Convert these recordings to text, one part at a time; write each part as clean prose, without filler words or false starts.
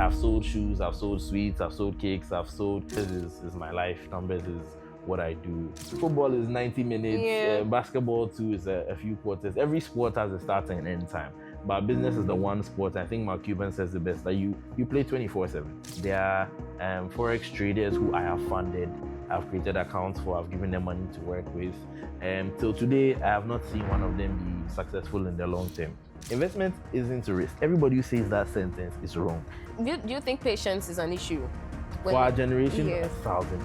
I've sold shoes, I've sold sweets, I've sold cakes, I've sold. This is my life. Numbers is what I do. Football is 90 minutes. Basketball too is a few quarters. Every sport has a start and end time. But business is the one sport. I think Mark Cuban says the best, that you play 24/7. There are forex traders who I have funded. I've created accounts for. I've given them money to work with. Till today, I have not seen one of them be successful in the long term. Investment isn't a risk. Everybody who says that sentence is wrong. Do you think patience is an issue? For our generation, 1,000%.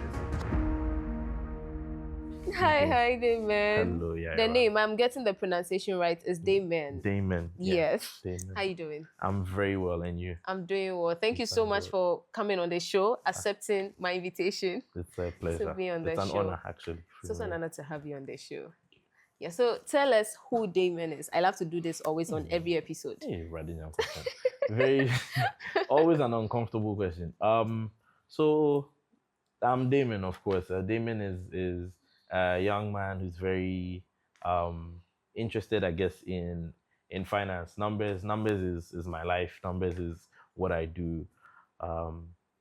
Hi, Damon. Hello, Yayra. The name, I'm getting the pronunciation right, is Damon. Damon. Yes. Damon. How you doing? I'm very well, and you? I'm doing well. Thank you so much for coming on the show, accepting my invitation. It's a pleasure. To be on the show. It's an honor, actually. It's also an honor to have you on the show. Yeah, so tell us who Damon is. I love to do this always on every episode. Hey, very, always an uncomfortable question. So I'm Damon, of course. Damon is a young man who's very interested, I guess, in finance. Numbers is my life. Numbers is what I do.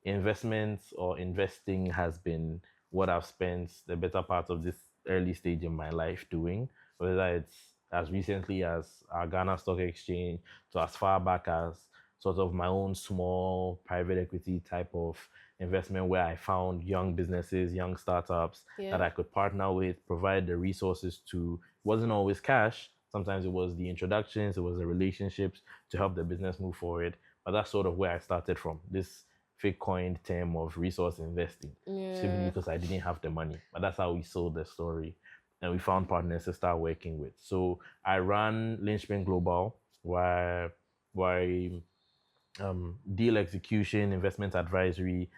Investments or investing has been what I've spent the better part of this early stage in my life doing, whether it's as recently as our Ghana Stock Exchange to as far back as sort of my own small private equity type of investment where I found young businesses, young startups that I could partner with, provide the resources to. It wasn't always cash. Sometimes it was the introductions, it was the relationships to help the business move forward. But that's sort of where I started from, this fake coined term of resource investing, simply because I didn't have the money. But that's how we sold the story. And we found partners to start working with. So I ran Lynchpin Global, where deal execution, investment advisory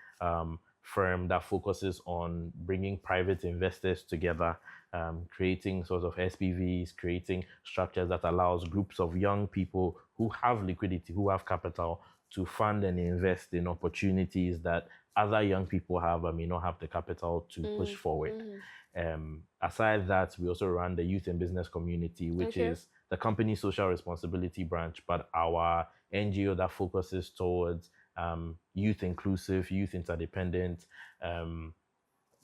firm that focuses on bringing private investors together, creating sort of SPVs, creating structures that allows groups of young people who have liquidity, who have capital, to fund and invest in opportunities that other young people have but may not have the capital to push forward. Aside that, we also run the youth and business community, which is the company's social responsibility branch, but our NGO that focuses towards youth inclusive, youth interdependent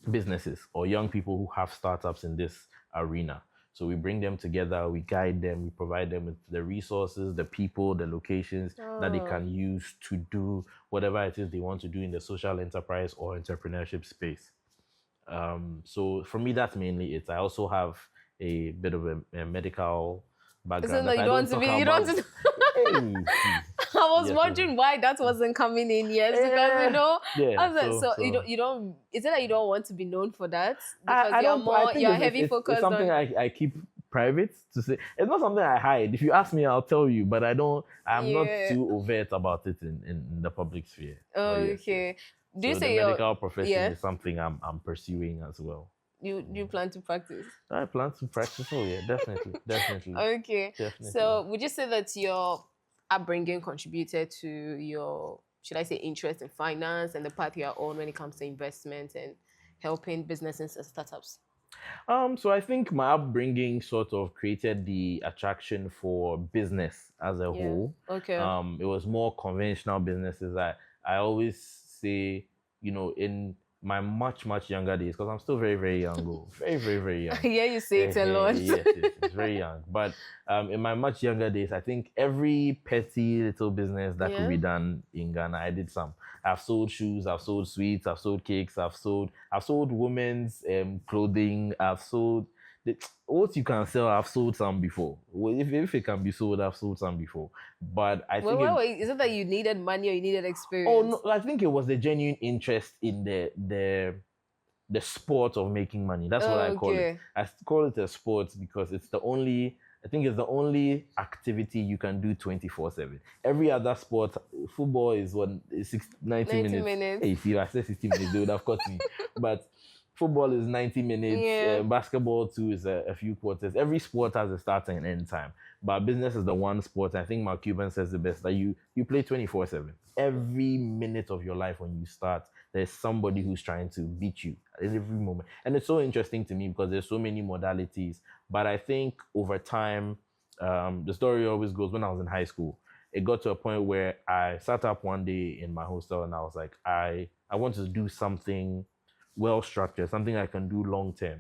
businesses or young people who have startups in this arena. So we bring them together, we guide them, we provide them with the resources, the people, the locations that they can use to do whatever it is they want to do in the social enterprise or entrepreneurship space. So for me, that's mainly it. I also have a bit of a medical background. You don't want to I was wondering why that wasn't coming in yet, because you don't. Is it that you don't want to be known for that? Because you're heavy focused. It's something I keep private to say. It's not something I hide. If you ask me, I'll tell you. But I'm not too overt about it in the public sphere. Okay. Do you say the medical profession is something I'm pursuing as well? You plan to practice? I plan to practice. Oh yeah, definitely. Okay. Definitely. So would you say that your upbringing contributed to your, should I say, interest in finance and the path you are on when it comes to investment and helping businesses and startups? So I think my upbringing sort of created the attraction for business as a whole. Okay. It was more conventional businesses. I always say, in my much younger days, because I'm still very, very young, very young. Yeah, you say it a lot. Yes, it's very young. But in my much younger days, I think every petty little business that could be done in Ghana, I did some. I've sold shoes, I've sold sweets, I've sold cakes, I've sold women's clothing, I've sold what you can sell. I've sold some before. If it can be sold, I've sold some before. But I think is it that you needed money or you needed experience? Oh no, I think it was the genuine interest in the sport of making money. That's what I call it. I call it a sport because it's the only activity you can do 24/7. Every other sport, football is 90 minutes. Hey, if I said 60 minutes, they would have caught me. But football is 90 minutes. Basketball too is a few quarters. Every sport has a start and end time. But business is the one sport. I think Mark Cuban says the best, that you play 24/7. Every minute of your life when you start, there's somebody who's trying to beat you at every moment. And it's so interesting to me because there's so many modalities. But I think over time, the story always goes, when I was in high school, it got to a point where I sat up one day in my hostel and I was like, I want to do something well structured, something I can do long term.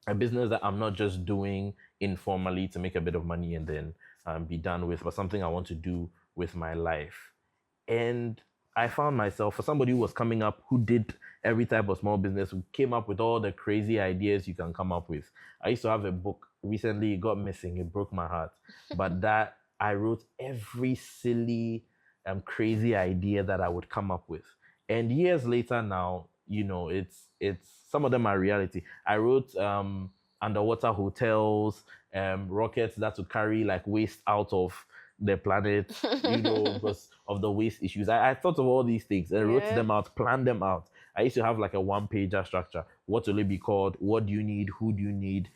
A business that I'm not just doing informally to make a bit of money and then be done with, but something I want to do with my life. And I found myself, for somebody who was coming up, who did every type of small business, who came up with all the crazy ideas you can come up with. I used to have a book. Recently, it got missing. It broke my heart. But that I wrote every silly, crazy idea that I would come up with. And years later now, it's some of them are reality. I wrote underwater hotels, rockets that would carry like waste out of the planet, because of the waste issues. I thought of all these things and wrote them out, planned them out. I used to have like a one-pager structure. What will it be called? What do you need? Who do you need?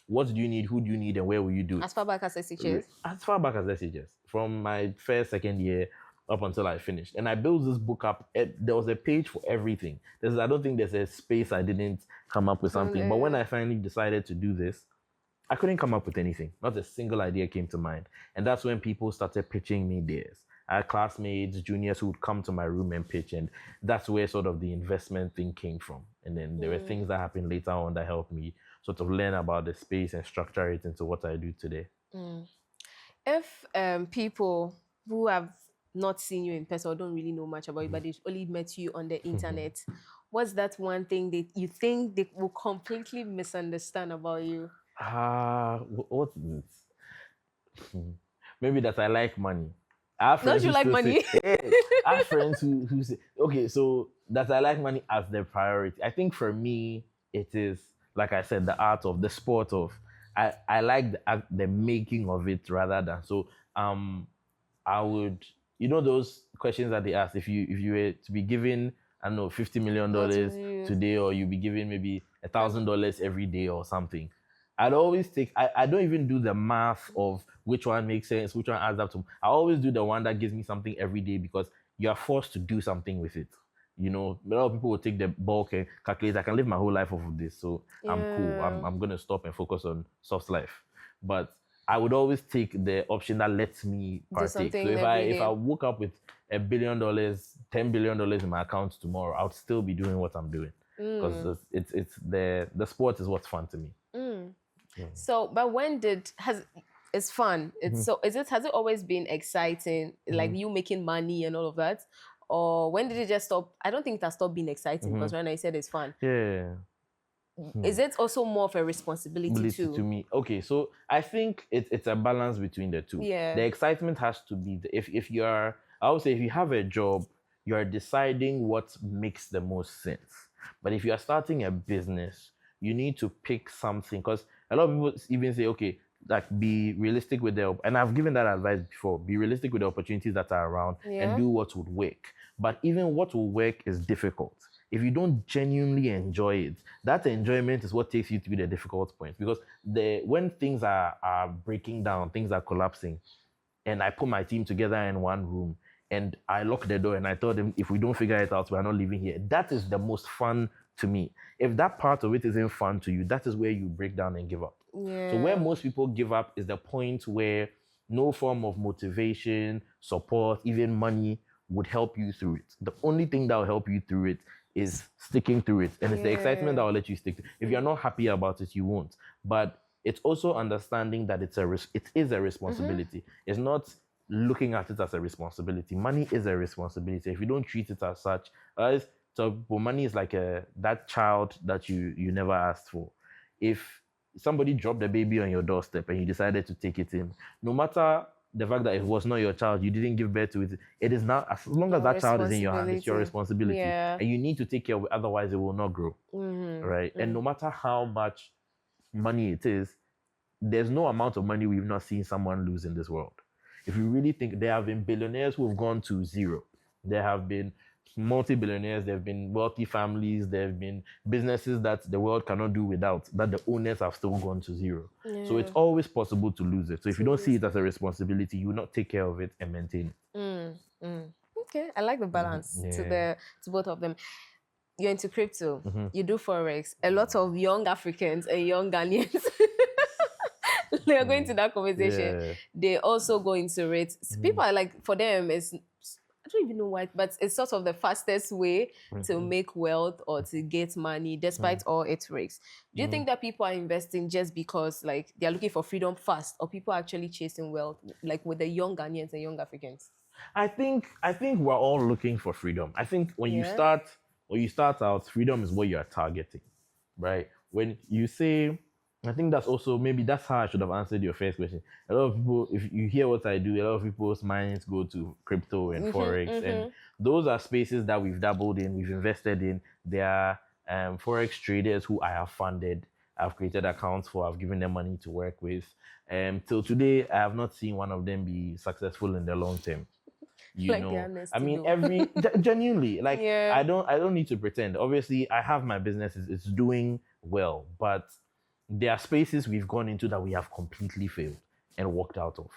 What do you need? Who do you need? And where will you do it? As far back as SHS? As far back as SHS. From my first, second year up until I finished. And I built this book up. There was a page for everything. I don't think there's a space I didn't come up with something. Okay. But when I finally decided to do this, I couldn't come up with anything. Not a single idea came to mind. And that's when people started pitching me theirs. I had classmates, juniors who would come to my room and pitch. And that's where sort of the investment thing came from. And then there were things that happened later on that helped me sort of learn about the space and structure it into what I do today. If people who have not seen you in person or don't really know much about you, but they've only met you on the internet, what's that one thing that you think they will completely misunderstand about you? What's this? Maybe that I like money. Don't you like money? I have friends who say, okay, so that I like money as the priority. I think for me, it is, like I said, the art of, the sport of, I like the making of it rather than, so I would, those questions that they ask, if you were to be given, I don't know, $50 million today, or you be given maybe $1,000 every day or something, I'd always take, I don't even do the math of which one makes sense, which one adds up to. I always do the one that gives me something every day because you are forced to do something with it. A lot of people will take the bulk and calculate, I can live my whole life off of this, so I'm cool. I'm going to stop and focus on soft life. But I would always take the option that lets me partake. So if I woke up with $1 billion, $10 billion in my account tomorrow, I would still be doing what I'm doing. Because it's the sport is what's fun to me. So, but it's fun? Has it always been exciting, like you making money and all of that? Or when did it just stop? I don't think that stopped being exciting because right now you said it's fun. Yeah. Is it also more of a responsibility too? To me. Okay, so I think it's a balance between the two. Yeah. The excitement has to be, if I would say if you have a job, you're deciding what makes the most sense. But if you're starting a business, you need to pick something, because a lot of people even say, okay, like be realistic with and I've given that advice before, be realistic with the opportunities that are around and do what would work. But even what will work is difficult. If you don't genuinely enjoy it, that enjoyment is what takes you to the difficult point. Because when things are breaking down, things are collapsing, and I put my team together in one room and I lock the door and I told them, if we don't figure it out, we're not leaving here. That is the most fun to me. If that part of it isn't fun to you, that is where you break down and give up. Yeah. So where most people give up is the point where no form of motivation, support, even money would help you through it. The only thing that will help you through it is sticking through it. And it's the excitement that will let you stick. If you're not happy about it, you won't. But it's also understanding that it is a responsibility. It's not looking at it as a responsibility. Money is a responsibility. If you don't treat it as such, so money is like that child that you never asked for. If somebody dropped a baby on your doorstep and you decided to take it in, no matter the fact that it was not your child, you didn't give birth to it, it is not, as long as that child is in your hand, it's your responsibility. And you need to take care of it, otherwise it will not grow. Right? And no matter how much money it is, there's no amount of money we've not seen someone lose in this world. If you really think, there have been billionaires who have gone to zero. There have been multi-billionaires, there have been wealthy families, there have been businesses that the world cannot do without, that the owners have still gone to zero. So it's always possible to lose it. So if you don't see it as a responsibility, you will not take care of it and maintain it. Okay, I like the balance to both of them. You're into crypto, you do Forex. A lot of young Africans and young Ghanaians they are going to that conversation, they also go into it. People are like, for them, it's, I don't even know why, but it's sort of the fastest way to make wealth or to get money, despite all its risks. Do you think that people are investing just because like they're looking for freedom fast, or people are actually chasing wealth, like with the young Ghanaians and young Africans? I think we're all looking for freedom. I think when you start out, freedom is what you are targeting, right? When you say, I think that's also, maybe that's how I should have answered your first question. A lot of people, if you hear what I do, a lot of people's minds go to crypto and forex, and those are spaces that we've dabbled in, we've invested in. There are forex traders who I have funded, I've created accounts for, I've given them money to work with. Till today, I have not seen one of them be successful in the long term. You like know, I mean, genuinely, like, I don't need to pretend. Obviously, I have my business, it's doing well, but there are spaces we've gone into that we have completely failed and walked out of.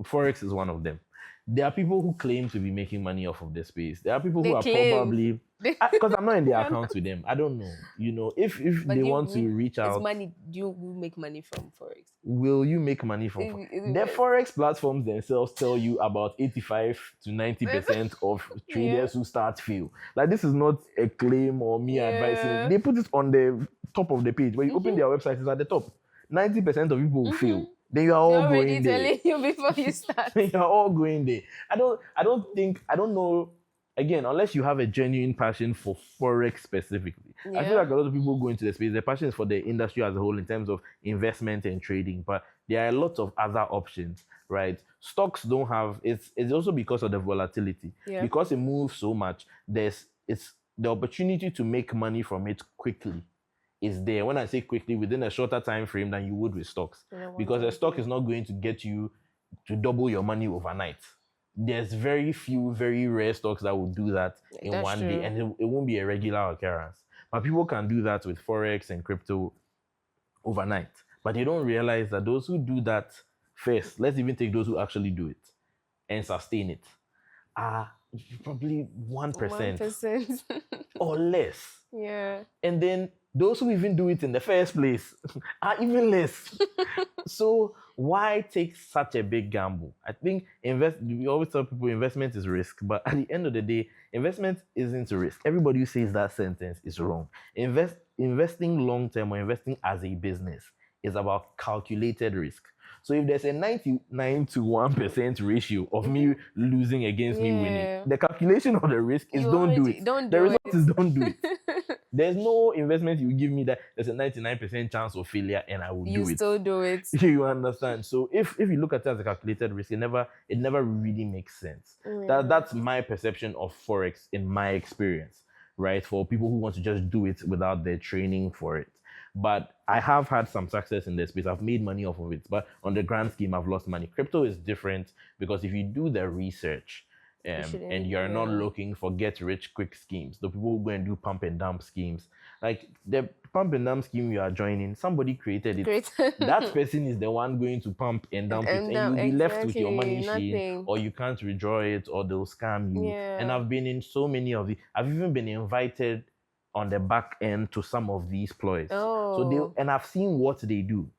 Forex is one of them. There are people who claim to be making money off of this space. There are people who are probably, because I'm not in their accounts with them. I don't know. You know, if they want to reach out. It's money. Do you make money from Forex? Will you make money from Forex? The Forex platforms themselves tell you about 85 to 90% of traders who start fail. Like, this is not a claim or me advising. They put it on the top of the page. When you open their website, it's at the top. 90% of people will fail. Then you are all going there. Telling you before you start. You are all going there. I don't know. Again, unless you have a genuine passion for Forex specifically. I feel like a lot of people go into the space. Their passion is for the industry as a whole in terms of investment and trading, but there are lots of other options, right? Stocks don't have, it's also because of the volatility. Because it moves so much, it's the opportunity to make money from it quickly is there. When I say quickly, within a shorter time frame than you would with stocks. Because a stock is not going to get you to double your money overnight. There's very few, very rare stocks that will do that in one day, and it won't be a regular occurrence. But people can do that with Forex and crypto overnight. But they don't realize that those who do that first, let's even take those who actually do it and sustain it, are probably 1%. Or less. And then those who even do it in the first place are even less. So why take such a big gamble? I think we always tell people investment is risk, but at the end of the day, investment isn't a risk. Everybody who says that sentence is wrong. Investing long-term or investing as a business is about calculated risk. So if there's a 99 to 1% ratio of me losing against me winning, the calculation of the risk is don't do it. The result is don't do it. There's no investment you give me that there's a 99% chance of failure and I will do it. You still do it. You understand? So if you look at it as a calculated risk, it never really makes sense. That's my perception of Forex in my experience, right? For people who want to just do it without their training for it. But I have had some success in this space. I've made money off of it, but on the grand scheme, I've lost money. Crypto is different because if you do the research and you're not looking for get-rich-quick schemes, the people who go and do pump-and-dump schemes, like the pump-and-dump scheme you are joining, somebody created it. That person is the one going to pump and dump it, and you'll be left with your money shame, or you can't withdraw it, or they'll scam you. And I've been in so many of these. I've even been invited on the back end to some of these ploys. And I've seen what they do.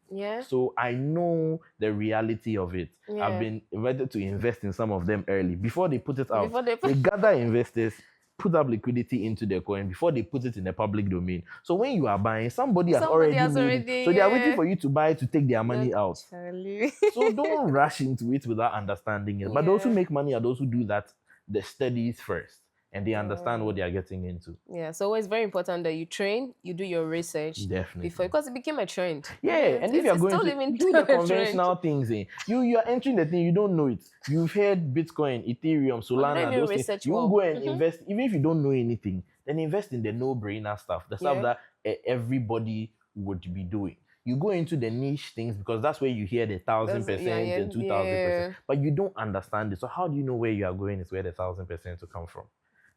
So I know the reality of it. I've been invited to invest in some of them early. Before they put it out, they gather investors, put up liquidity into their coin before they put it in the public domain. So when you are buying, somebody has already made it. So they are waiting for you to buy to take their money out. So don't rush into it without understanding it. But those who make money are those who do that, the studies first. And they understand what they are getting into. So it's very important that you train, you do your research. Definitely. Because it became a trend. And if you're going to do the conventional things, you are entering the thing, you don't know it. You've heard Bitcoin, Ethereum, Solana, those things. You won't go and invest, even if you don't know anything, then invest in the no-brainer stuff, the stuff that everybody would be doing. You go into the niche things because that's where you hear the 1,000% and 2,000%. But you don't understand it. So how do you know where you are going is where the 1,000% will come from?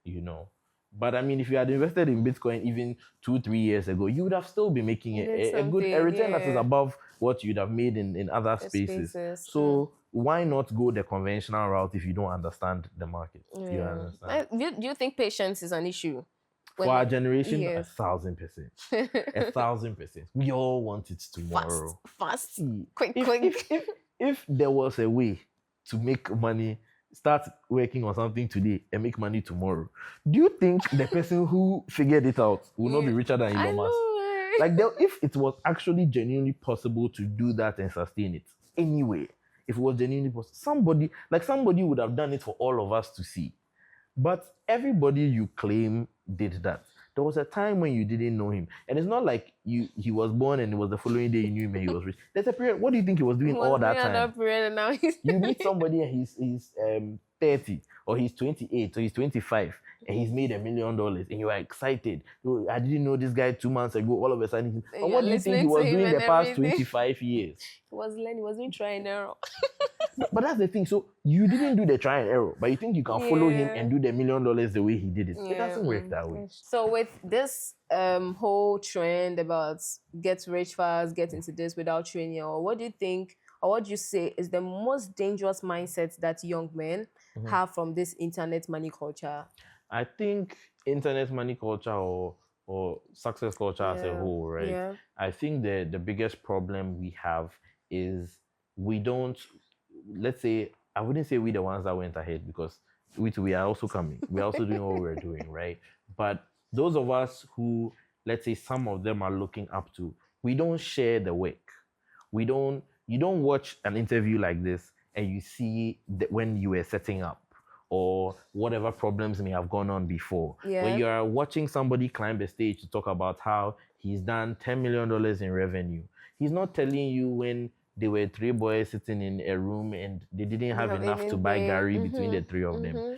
You know, but I mean, if you had invested in Bitcoin even 2-3 years ago, you would have still been making a return that is above what you'd have made in other spaces. So why not go the conventional route if you don't understand the market? You understand? Do you think patience is an issue? For our generation, 1,000%. 1,000%. We all want it tomorrow. Fast. See, quick. If there was a way to make money, start working on something today and make money tomorrow, do you think the person who figured it out will not be richer than Elon Musk? Like, if it was actually genuinely possible to do that and sustain it anyway, if it was genuinely possible, somebody would have done it for all of us to see. But everybody you claim did that. There was a time when you didn't know him. And it's not like he was born and it was the following day you knew him and he was rich. There's a period. What do you think he was doing all that time? Period and now you meet somebody and he's 30 or he's 28 or he's 25 and he's made $1 million and you are excited. I didn't know this guy 2 months ago. All of a sudden, and what do you think he was doing the past 25 years? He was learning. He was doing try and error. But that's the thing. So you didn't do the try and error, but you think you can follow him and do the $1 million the way he did it. It doesn't work that way. So with this whole trend about get rich fast, get into this without training, or what do you think, or what do you say is the most dangerous mindset that young men have from this internet money culture? I think internet money culture or success culture as a whole, right? Yeah. I think the biggest problem we have is we don't, let's say, I wouldn't say we're the ones that went ahead because we are also coming. We're also doing what we're doing, right? But those of us who, let's say some of them are looking up to, we don't share the work. You don't watch an interview like this and you see that when you were setting up or whatever problems may have gone on before. Yeah. When you are watching somebody climb the stage to talk about how he's done $10 million in revenue, he's not telling you when they were 3 boys sitting in a room and they didn't have enough to buy Gary between the 3 of them,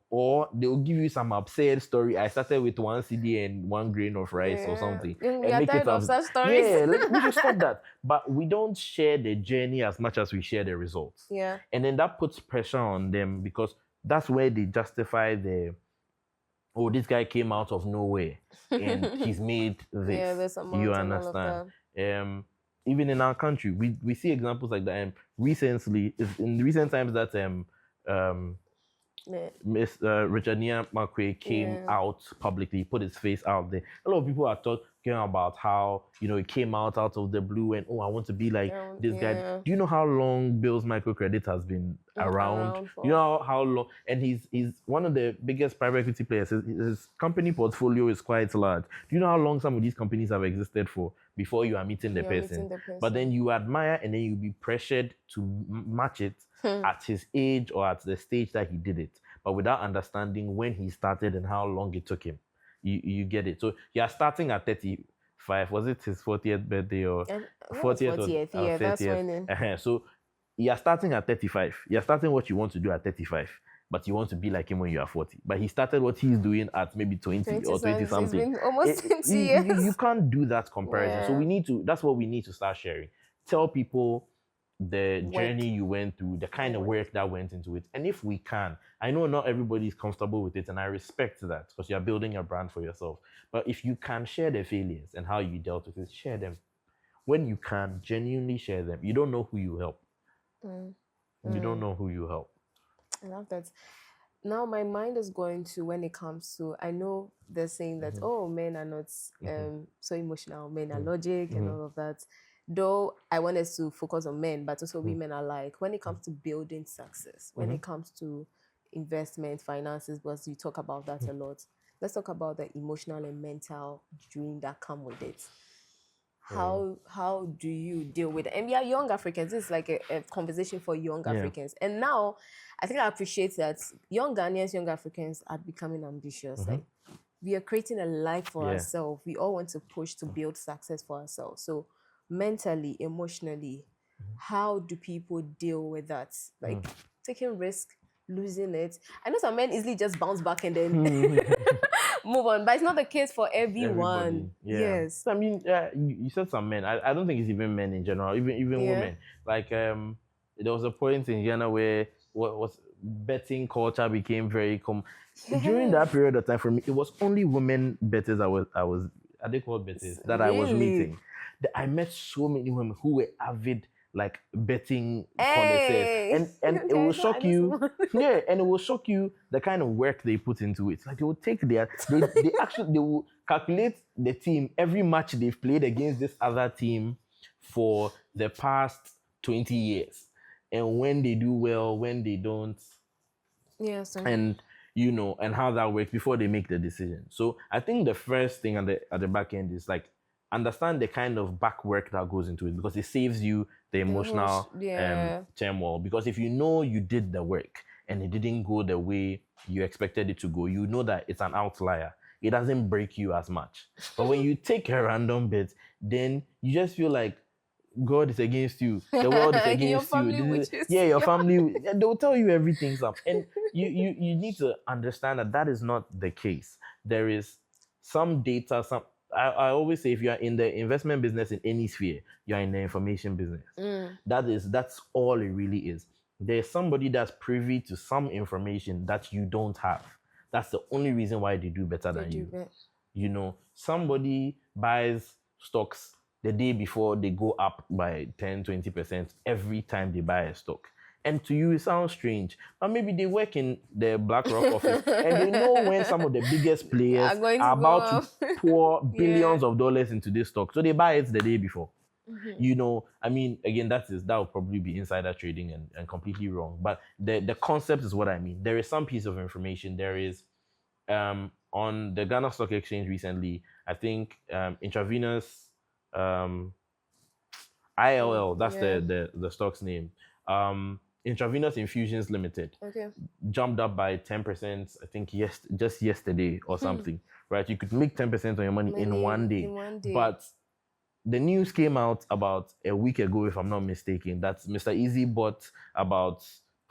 or they'll give you some absurd story. I started with 1 CD and 1 grain of rice or something. And make it up. Such stories. Yeah, we should stop that. But we don't share the journey as much as we share the results. Yeah. And then that puts pressure on them because that's where they justify this guy came out of nowhere and he's made this. Yeah, there's a you understand? Even in our country, we see examples like that. Recently, in recent times, that Miss Richard Makwe came out publicly, put his face out there. A lot of people are talking about how he came out of the blue and I want to be like this guy. Do you know how long Bill's microcredit has been around? You know how long? And he's one of the biggest private equity players. His company portfolio is quite large. Do you know how long some of these companies have existed for before you are meeting the person? But then you admire and then you'll be pressured to match it at his age or at the stage that he did it, but without understanding when he started and how long it took him. You get it. So you are starting at 35. Was it his 40th birthday or 40th? Yeah, that's when. So you are starting at 35. You are starting what you want to do at 35, but you want to be like him when you are 40. But he started what he's doing at maybe 20 or 20 something. Almost 20 years. You can't do that comparison. Yeah. So that's what we need to start sharing. Tell people the journey you went through, the kind of work that went into it. And if we can, I know not everybody is comfortable with it, and I respect that because you're building a brand for yourself. But if you can share the failures and how you dealt with it, share them. When you can, genuinely share them. You don't know who you help. You don't know who you help. I love that. Now my mind is going to when it comes to, I know they're saying that, men are not so emotional, men are logic and all of that. Though I want us to focus on men, but also women are like, when it comes to building success, when it comes to investment, finances, because you talk about that a lot. Let's talk about the emotional and mental dream that come with it. How do you deal with it? And we are young Africans. This is like a conversation for young Africans. And now, I think I appreciate that young Ghanaians, young Africans are becoming ambitious. Like, we are creating a life for ourselves. We all want to push to build success for ourselves. So mentally, emotionally, how do people deal with that? Like taking risk, losing it. I know some men easily just bounce back and then move on, but it's not the case for everyone. Yes. I mean, you said some men. I don't think it's even men in general, even women. Like there was a point in Ghana where what was betting culture became very common. During that period of time, for me, it was only women bettors I was are they called bettors that I was meeting. I met so many women who were avid like betting connoisseurs, and it will shock you. Yeah, and it will shock you the kind of work they put into it. Like they will take they actually they will calculate the team every match they've played against this other team for the past 20 years, and when they do well, when they don't. Yes. And and how that works before they make the decision. So I think the first thing at the back end is like understand the kind of back work that goes into it, because it saves you the emotional turmoil. Because if you know you did the work and it didn't go the way you expected it to go, you know that it's an outlier. It doesn't break you as much. But when you take a random bit, then you just feel like God is against you. The world is against you. Your family. They'll tell you everything's up, and you need to understand that is not the case. There is some data. I always say, if you are in the investment business in any sphere, you are in the information business. That's all it really is. There's somebody that's privy to some information that you don't have. That's the only reason why they do better than you. Somebody buys stocks the day before they go up by 10-20% every time they buy a stock. And to you, it sounds strange. But maybe they work in the BlackRock office and they know when some of the biggest players are about to pour billions of dollars into this stock. So they buy it the day before. Again, that will probably be insider trading and completely wrong. But the concept is what I mean. There is some piece of information. There is, on the Ghana Stock Exchange recently, I think intravenous ILL, that's the stock's name. Intravenous Infusions Limited jumped up by 10%, I think just yesterday or something. Right? You could make 10% on your money in one day. But the news came out about a week ago, if I'm not mistaken, that Mr. Easy bought about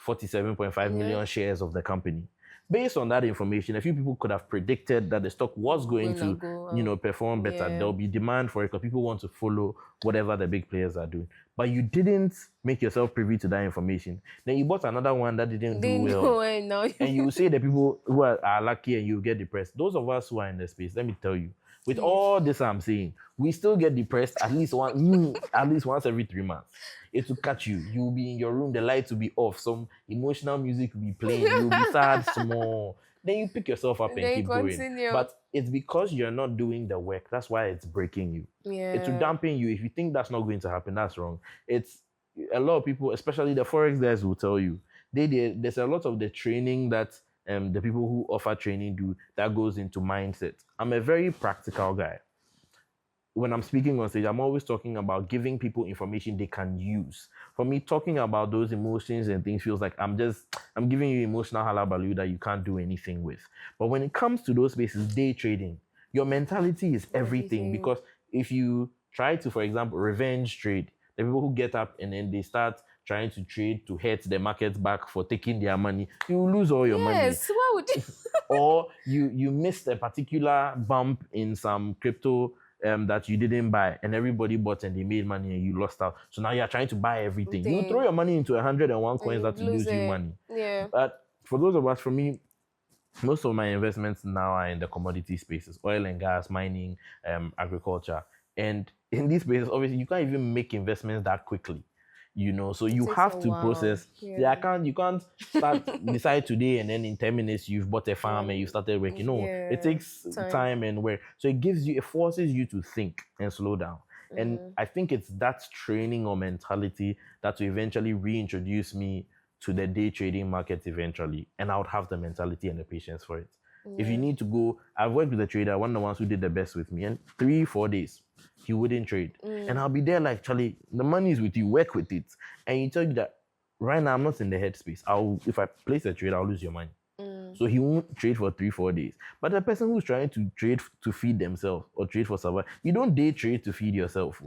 47.5 million shares of the company. Based on that information, a few people could have predicted that the stock was going to perform better. There'll be demand for it because people want to follow whatever the big players are doing. But you didn't make yourself privy to that information. Then you bought another one that didn't do well. And you say the people who are lucky and you get depressed. Those of us who are in the space, let me tell you, with all this I'm saying, we still get depressed at least once every 3 months. It will catch you. You'll be in your room, the lights will be off, some emotional music will be playing, you'll be sad small. Then you pick yourself up and keep going. But it's because you're not doing the work. That's why it's breaking you. It will dampen you. If you think that's not going to happen, that's wrong. It's a lot of people, especially the Forex guys, will tell you. There's a lot of the training that the people who offer training do that goes into mindset. I'm a very practical guy. When I'm speaking on stage, I'm always talking about giving people information they can use. For me, talking about those emotions and things feels like I'm giving you emotional halabaloo that you can't do anything with. But when it comes to those spaces, day trading, your mentality is everything. Because if you try to, for example, revenge trade, the people who get up and then they start trying to trade to hurt the market back for taking their money, you will lose all your money. Yes, why would you? Or you missed a particular bump in some crypto that you didn't buy, and everybody bought and they made money and you lost out. So now you're trying to buy everything. You throw your money into 101 coins that will lose you money. But for those of us, for me, most of my investments now are in the commodity spaces, oil and gas, mining, agriculture. And in these spaces, obviously, you can't even make investments that quickly. So you have to process. You can't decide today and then in 10 minutes you've bought a farm and you started working. No, it takes time and work. So it forces you to think and slow down. And I think it's that training or mentality that will eventually reintroduce me to the day trading market eventually. And I would have the mentality and the patience for it. If you need to go, I've worked with a trader, one of the ones who did the best with me, and 3-4 days, he wouldn't trade. And I'll be there like, Charlie, the money is with you, work with it. And he tell you that right now I'm not in the headspace. If I place a trade, I'll lose your money. So he won't trade for 3-4 days. But the person who's trying to trade to feed themselves or trade for survival, you don't day trade to feed yourself.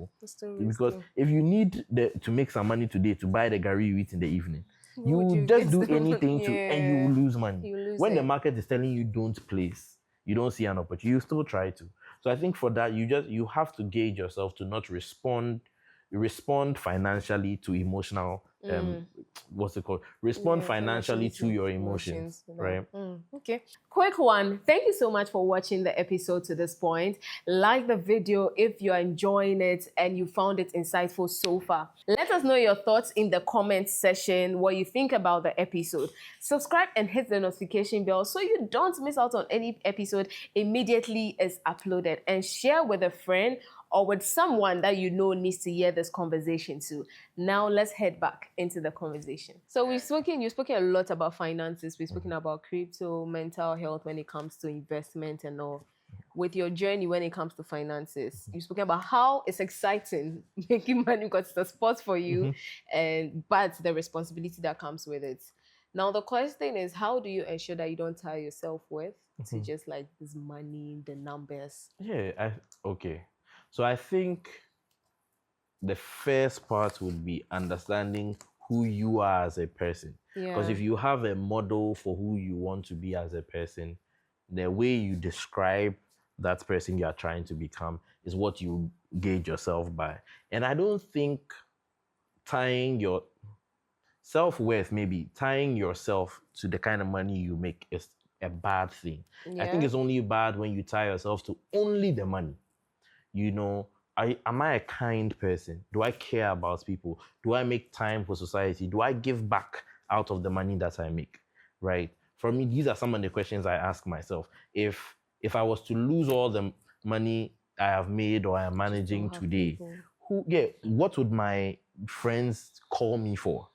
Because if you need to make some money today to buy the gari you eat in the evening, you will just do anything and you will lose money. When the market is telling you don't place, you don't see an opportunity, you still try to. So I think for that, you have to gauge yourself to not respond financially to emotional what's it called? Respond financially to your emotions, right? Okay. Quick one. Thank you so much for watching the episode to this point. Like the video if you're enjoying it and you found it insightful so far. Let us know your thoughts in the comment section, what you think about the episode. Subscribe and hit the notification bell so you don't miss out on any episode immediately it's uploaded. And share with a friend or with someone that you know needs to hear this conversation too. Now let's head back into the conversation. So you've spoken a lot about finances. We've spoken about crypto, mental health when it comes to investment and all. With your journey when it comes to finances, you've spoken about how it's exciting making money because it's a sport for you, but the responsibility that comes with it. Now the question is, how do you ensure that you don't tie yourself with to just like this money, the numbers? Yeah, okay. So I think the first part would be understanding who you are as a person. Because if you have a model for who you want to be as a person, the way you describe that person you are trying to become is what you gauge yourself by. And I don't think tying your self-worth, maybe tying yourself to the kind of money you make is a bad thing. I think it's only bad when you tie yourself to only the money. You know, am I a kind person? Do I care about people? Do I make time for society? Do I give back out of the money that I make, right? For me, these are some of the questions I ask myself. If I was to lose all the money I have made or I am managing today, what would my friends call me for?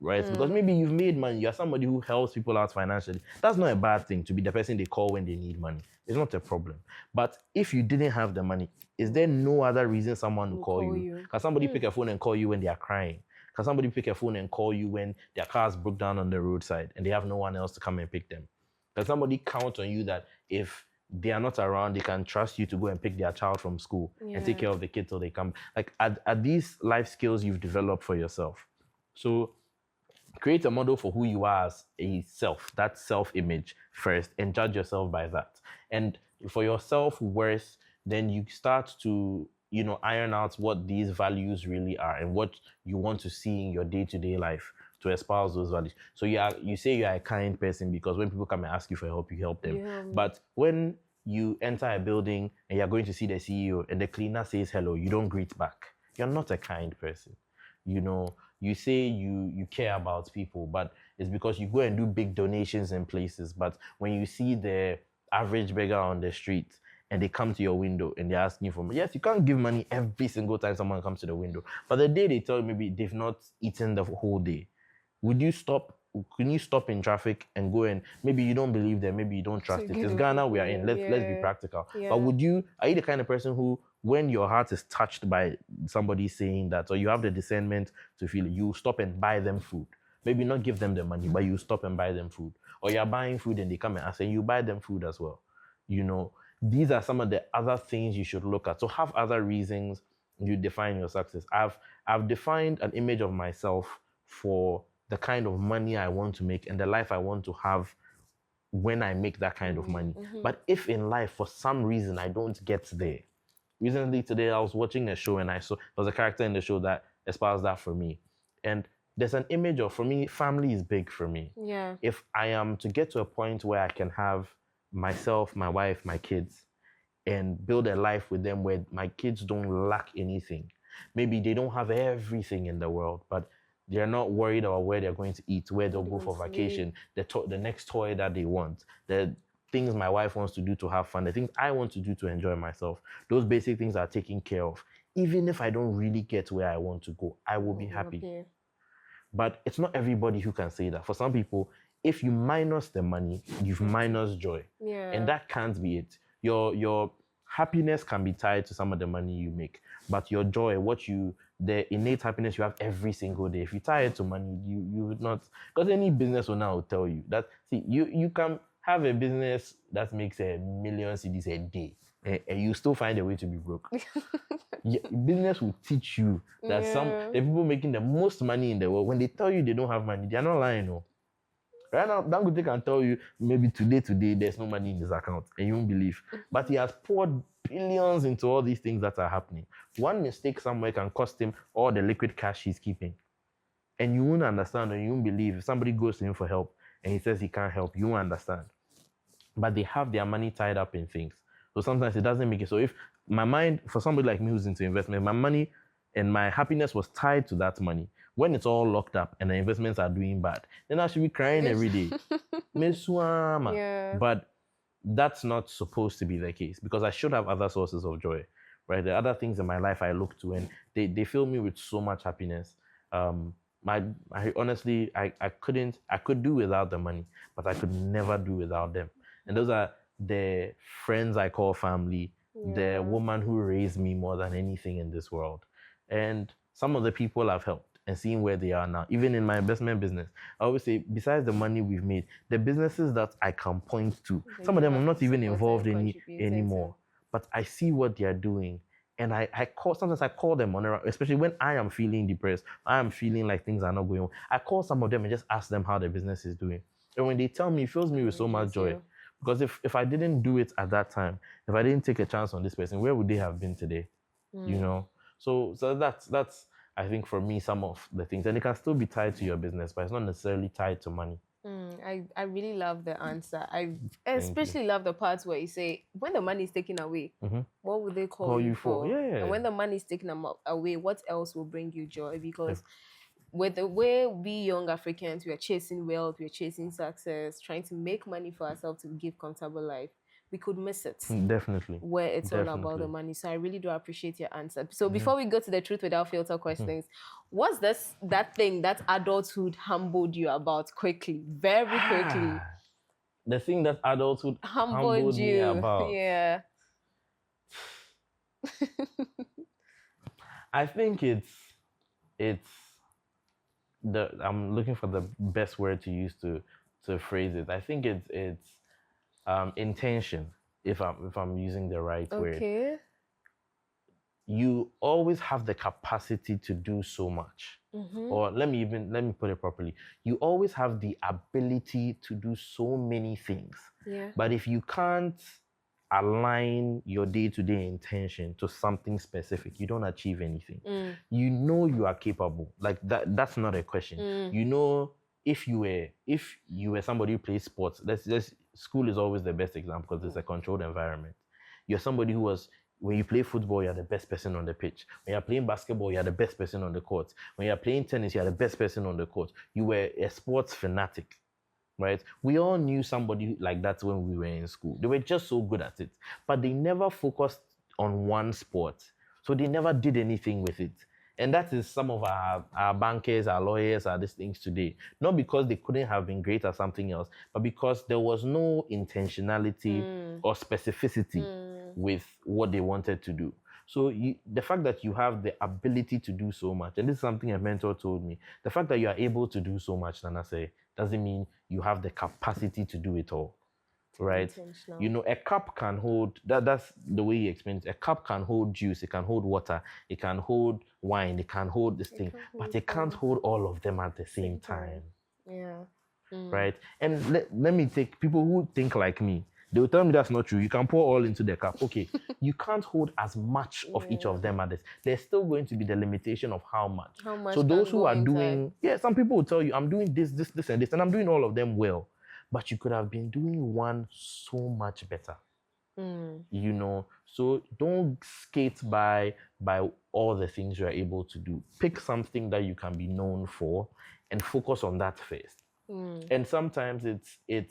Right? Because maybe you've made money, you're somebody who helps people out financially. That's not a bad thing to be the person they call when they need money. It's not a problem. But if you didn't have the money, is there no other reason someone will call you? Can somebody pick a phone and call you when they are crying? Can somebody pick a phone and call you when their cars broke down on the roadside and they have no one else to come and pick them? Can somebody count on you that if they are not around, they can trust you to go and pick their child from school and take care of the kids till they come? Like, are these life skills you've developed for yourself? So create a model for who you are as a self, that self-image first, and judge yourself by that. And for your self-worth, then you start to, iron out what these values really are and what you want to see in your day-to-day life to espouse those values. So you say you're a kind person because when people come and ask you for help, you help them. Yeah. But when you enter a building and you're going to see the CEO and the cleaner says hello, you don't greet back. You're not a kind person. You say you care about people, but it's because you go and do big donations in places. But when you see the average beggar on the street and they come to your window and they're asking you for money, yes, you can't give money every single time someone comes to the window. But the day they tell you maybe they've not eaten the whole day, would you stop? Can you stop in traffic and go and maybe you don't believe them, maybe you don't trust it. It's Ghana we are in. Let's be practical. Yeah. But are you the kind of person who, when your heart is touched by somebody saying that, or you have the discernment to feel it, you stop and buy them food? Maybe not give them the money, but you stop and buy them food. Or you're buying food and they come and ask and you buy them food as well. These are some of the other things you should look at. So have other reasons you define your success. I've defined an image of myself for the kind of money I want to make and the life I want to have when I make that kind of money. But if in life, for some reason, I don't get there. Recently today, I was watching a show and I saw there was a character in the show that espoused that for me. And there's an image of, for me, family is big for me. Yeah. If I am to get to a point where I can have myself, my wife, my kids, and build a life with them where my kids don't lack anything. Maybe they don't have everything in the world, but they're not worried about where they're going to eat, where they'll go for vacation, the next toy that they want, the things my wife wants to do to have fun, the things I want to do to enjoy myself. Those basic things are taken care of. Even if I don't really get where I want to go, I will be happy. Okay. But it's not everybody who can say that. For some people, if you minus the money, you've minus joy. Yeah. And that can't be it. Your happiness can be tied to some of the money you make, but your joy, the innate happiness you have every single day, if you tie it to money, you would not, because any business owner will tell you that, see, you can have a business that makes 1 million cedis a day, and you still find a way to be broke. Business will teach you that the people making the most money in the world, when they tell you they don't have money, they're not lying, no. Right now, Dangote can tell you maybe today there's no money in his account, and you won't believe. But he has poured billions into all these things that are happening. One mistake somewhere can cost him all the liquid cash he's keeping. And you won't understand, and you won't believe. If somebody goes to him for help and he says he can't help, you won't understand. But they have their money tied up in things. So sometimes it doesn't make it. So if my mind, for somebody like me who's into investment, my money and my happiness was tied to that money. When it's all locked up and the investments are doing bad, then I should be crying every day. Yeah. But that's not supposed to be the case, because I should have other sources of joy, right? There are other things in my life I look to and they fill me with so much happiness. I honestly, I could do without the money, but I could never do without them. And those are the friends I call family, the woman who raised me more than anything in this world. And some of the people I've helped and seeing where they are now, even in my investment business. I always say, besides the money we've made, the businesses that I can point to, some of them I'm not even involved in anymore, but I see what they are doing. And sometimes I call them on, especially when I am feeling depressed, I am feeling like things are not going on. I call some of them and just ask them how their business is doing. And when they tell me, it fills me with so much joy. Because if I didn't do it at that time, if I didn't take a chance on this person, where would they have been today? You know? So that's I think for me some of the things, and it can still be tied to your business, but it's not necessarily tied to money. I really love the answer. I especially love the parts where you say, when the money is taken away, what would they call you for? Yeah. And when the money is taken away, what else will bring you joy? Because with the way we young Africans, we are chasing wealth, we are chasing success, trying to make money for ourselves to give comfortable life, we could miss it. Definitely. Where it's all about the money. So I really do appreciate your answer. So before we go to the truth without filter questions, what's that thing that adulthood humbled you about quickly, very quickly? The thing that adulthood humbled me about. Yeah. I think I'm looking for the best word to use to phrase it. I think it's intention, if I'm using the right word. You always have the capacity to do so much. Or let me put it properly. You always have the ability to do so many things. But if you can't align your day-to-day intention to something specific, you don't achieve anything. You know you are capable. Like that's not a question. You know, if you were somebody who plays sports, school is always the best example because it's a controlled environment. You're somebody who was, when you play football, you're the best person on the pitch. When you're playing basketball, you're the best person on the court. When you're playing tennis, you're the best person on the court. You were a sports fanatic, right? We all knew somebody like that when we were in school. They were just so good at it, but they never focused on one sport. So they never did anything with it. And that is some of our bankers, our lawyers, these things today. Not because they couldn't have been great at something else, but because there was no intentionality or specificity with what they wanted to do. So the fact that you have the ability to do so much, and this is something a mentor told me, the fact that you are able to do so much, Nana say, doesn't mean you have the capacity to do it all. Right? You know, a cup can hold, that's the way he explains it. A cup can hold juice, it can hold water, it can hold wine, it can hold this thing, but it can't hold all of them at the same time. Yeah. Right? And let me take people who think like me. They will tell me that's not true. You can pour all into the cup. Okay, you can't hold as much of each of them at this. There's still going to be the limitation of how much. So those who are doing, some people will tell you, I'm doing this, and this, and I'm doing all of them well. But you could have been doing one so much better. You know, so don't skate by all the things you're able to do. Pick something that you can be known for and focus on that first. And sometimes it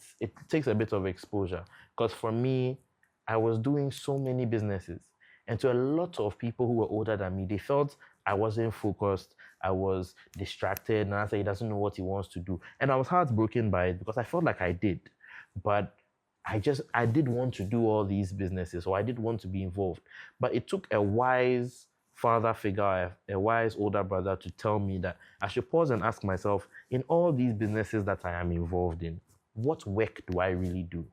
takes a bit of exposure. Because for me, I was doing so many businesses. And to a lot of people who were older than me, they felt I wasn't focused, I was distracted, and I said he doesn't know what he wants to do. And I was heartbroken by it because I felt like I did. But I did want to do all these businesses, or I did want to be involved. But it took a wise father figure, a wise older brother to tell me that I should pause and ask myself, in all these businesses that I am involved in, what work do I really do?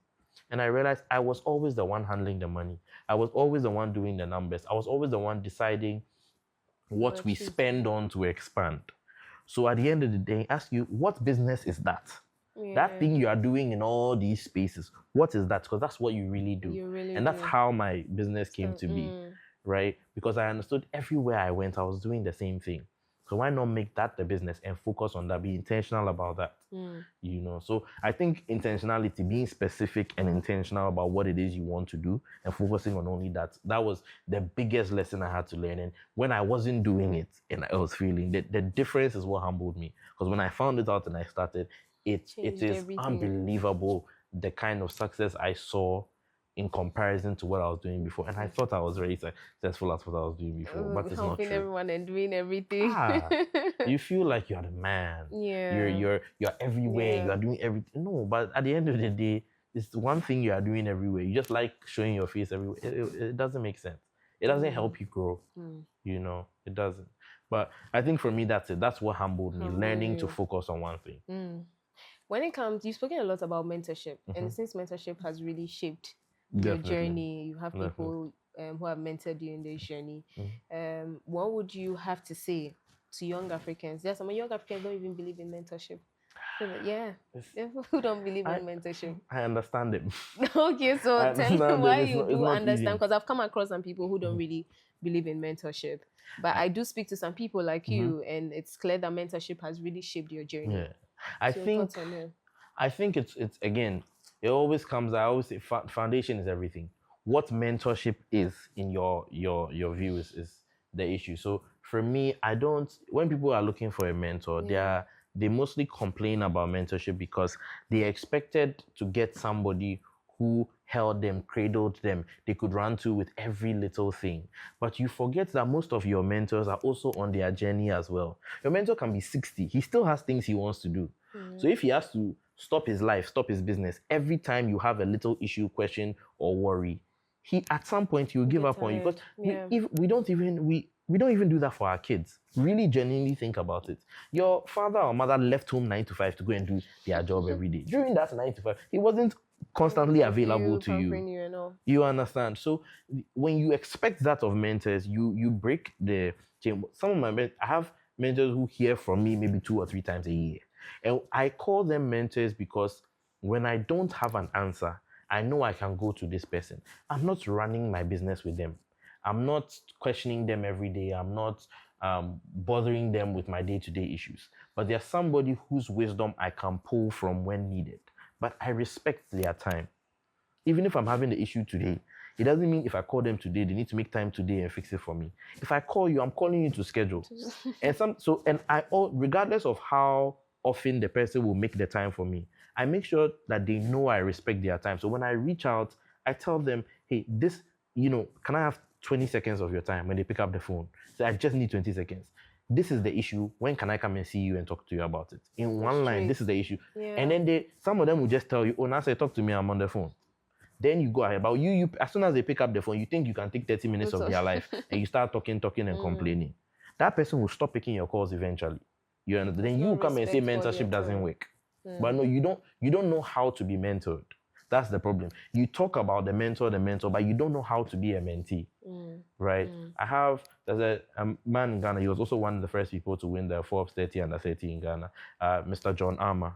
And I realized I was always the one handling the money. I was always the one doing the numbers. I was always the one deciding what we spend on to expand. So at the end of the day, ask you, what business is that? That thing you are doing in all these spaces, what is that? Because that's what you really do. And that's how my business came to be, right? Because I understood everywhere I went, I was doing the same thing. So why not make that the business and focus on that, be intentional about that, So I think intentionality, being specific and intentional about what it is you want to do and focusing on only that was the biggest lesson I had to learn. And when I wasn't doing it and I was feeling the difference is what humbled me. Because when I found it out and I started, it is everything. Unbelievable the kind of success I saw in comparison to what I was doing before. And I thought I was very successful at what I was doing before, but it's not true. Helping everyone and doing everything. You feel like you're the man. Yeah. You're everywhere. Yeah. You are doing everything. No, but at the end of the day, it's one thing you are doing everywhere. You just like showing your face everywhere. It doesn't make sense. It doesn't help you grow. It doesn't. But I think for me, that's it. That's what humbled me, learning to focus on one thing. When it comes, you've spoken a lot about mentorship. And since mentorship has really shaped your journey, you have people who have mentored you in this journey. What would you have to say to young Africans? There's some young Africans don't even believe in mentorship. Who don't believe in mentorship? I understand it. Okay, so tell me why you do understand, because I've come across some people who don't really believe in mentorship. But I do speak to some people like you, and it's clear that mentorship has really shaped your journey. Yeah. I think it's again, it always comes, I always say foundation is everything. What mentorship is in your view is the issue. So for me, when people are looking for a mentor, they mostly complain about mentorship because they expected to get somebody who held them, cradled them, they could run to with every little thing. But you forget that most of your mentors are also on their journey as well. Your mentor can be 60. He still has things he wants to do. So if he has to stop his life, stop his business, every time you have a little issue, question, or worry, at some point he will give up on you. Because we don't even do that for our kids. Really genuinely think about it. Your father or mother left home 9 to 5 to go and do their job every day. During that 9 to 5, he wasn't constantly available to you. You understand? So when you expect that of mentors, you break the chain. I have mentors who hear from me maybe 2 or 3 times a year. And I call them mentors because when I don't have an answer, I know I can go to this person. I'm not running my business with them. I'm not questioning them every day. I'm not bothering them with my day-to-day issues. But there's somebody whose wisdom I can pull from when needed. But I respect their time. Even if I'm having the issue today, it doesn't mean if I call them today, they need to make time today and fix it for me. If I call you, I'm calling you to schedule. Regardless of how often the person will make the time for me, I make sure that they know I respect their time. So when I reach out, I tell them, hey, this, can I have 20 seconds of your time? When they pick up the phone, so I just need 20 seconds. This is the issue. When can I come and see you and talk to you about it? In one line, this is the issue. Yeah. And then some of them will just tell you, oh, now say, talk to me, I'm on the phone. Then you go ahead. But you, as soon as they pick up the phone, you think you can take 30 minutes of their life and you start talking and complaining. That person will stop picking your calls eventually. Then you come and say mentorship doesn't work. But no, you don't know how to be mentored. That's the problem. You talk about the mentor, but you don't know how to be a mentee, right? There's a man in Ghana. He was also one of the first people to win the Forbes 30 under 30 in Ghana, Mr. John Armour.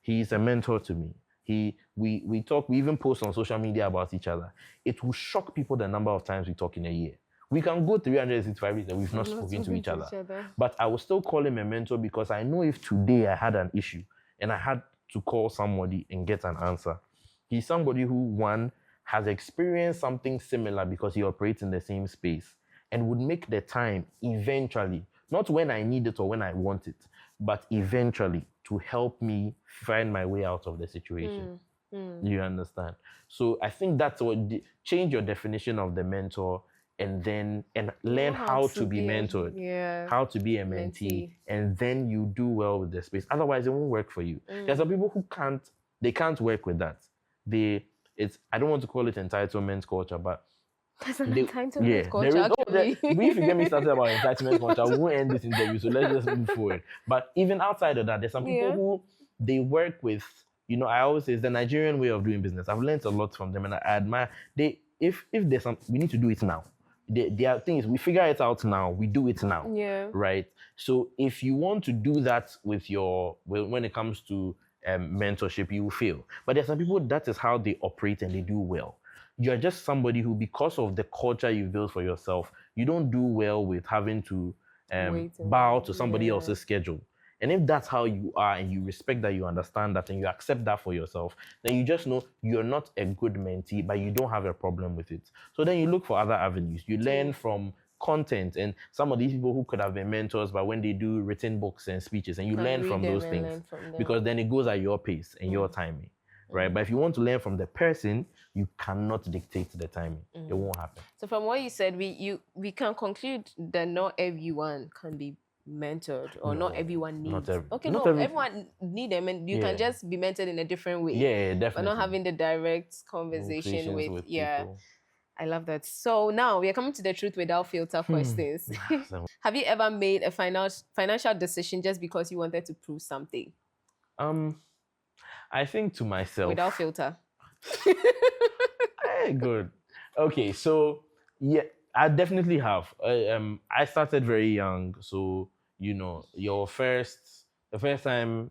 He's a mentor to me. We talk, we even post on social media about each other. It will shock people the number of times we talk in a year. We can go 365 days and we've not spoken to each other. But I will still call him a mentor because I know if today I had an issue and I had to call somebody and get an answer, he's somebody who, one, has experienced something similar because he operates in the same space and would make the time eventually, not when I need it or when I want it, but eventually to help me find my way out of the situation. You understand? So I think that's what, change your definition of the mentor and learn how to be mentored, how to be a mentee, and then you do well with the space. Otherwise, it won't work for you. There's some people who can't work with that. I don't want to call it entitlement culture, but that's an entitlement culture. If you get me started about entitlement culture, we won't end this interview, so let's just move forward. But even outside of that, there's some people who they work with, I always say it's the Nigerian way of doing business. I've learned a lot from them and I admire. If there's we need to do it now. Their thing is we figure it out now, we do it now. Right? So if you want to do that when it comes to mentorship, you will fail. But there's some people that is how they operate and they do well. You're just somebody who, because of the culture you've built for yourself, you don't do well with having to bow to somebody else's schedule. And if that's how you are and you respect that, you understand that, and you accept that for yourself, then you just know you're not a good mentee, but you don't have a problem with it. So then you look for other avenues. You learn from content and some of these people who could have been mentors, but when they do written books and speeches, and you learn from those things, because then it goes at your pace and your timing, right? But if you want to learn from the person, you cannot dictate the timing. It won't happen. So from what you said, we can conclude that not everyone can be mentored, or not everyone needs. Everyone need them, and you can just be mentored in a different way. Yeah, definitely. But not having the direct conversation with people. I love that. So now we are coming to the truth without filter questions. Have you ever made a financial decision just because you wanted to prove something? I think to myself. Without filter. Hey, good. Okay, so yeah, I definitely have. I started very young, so the first time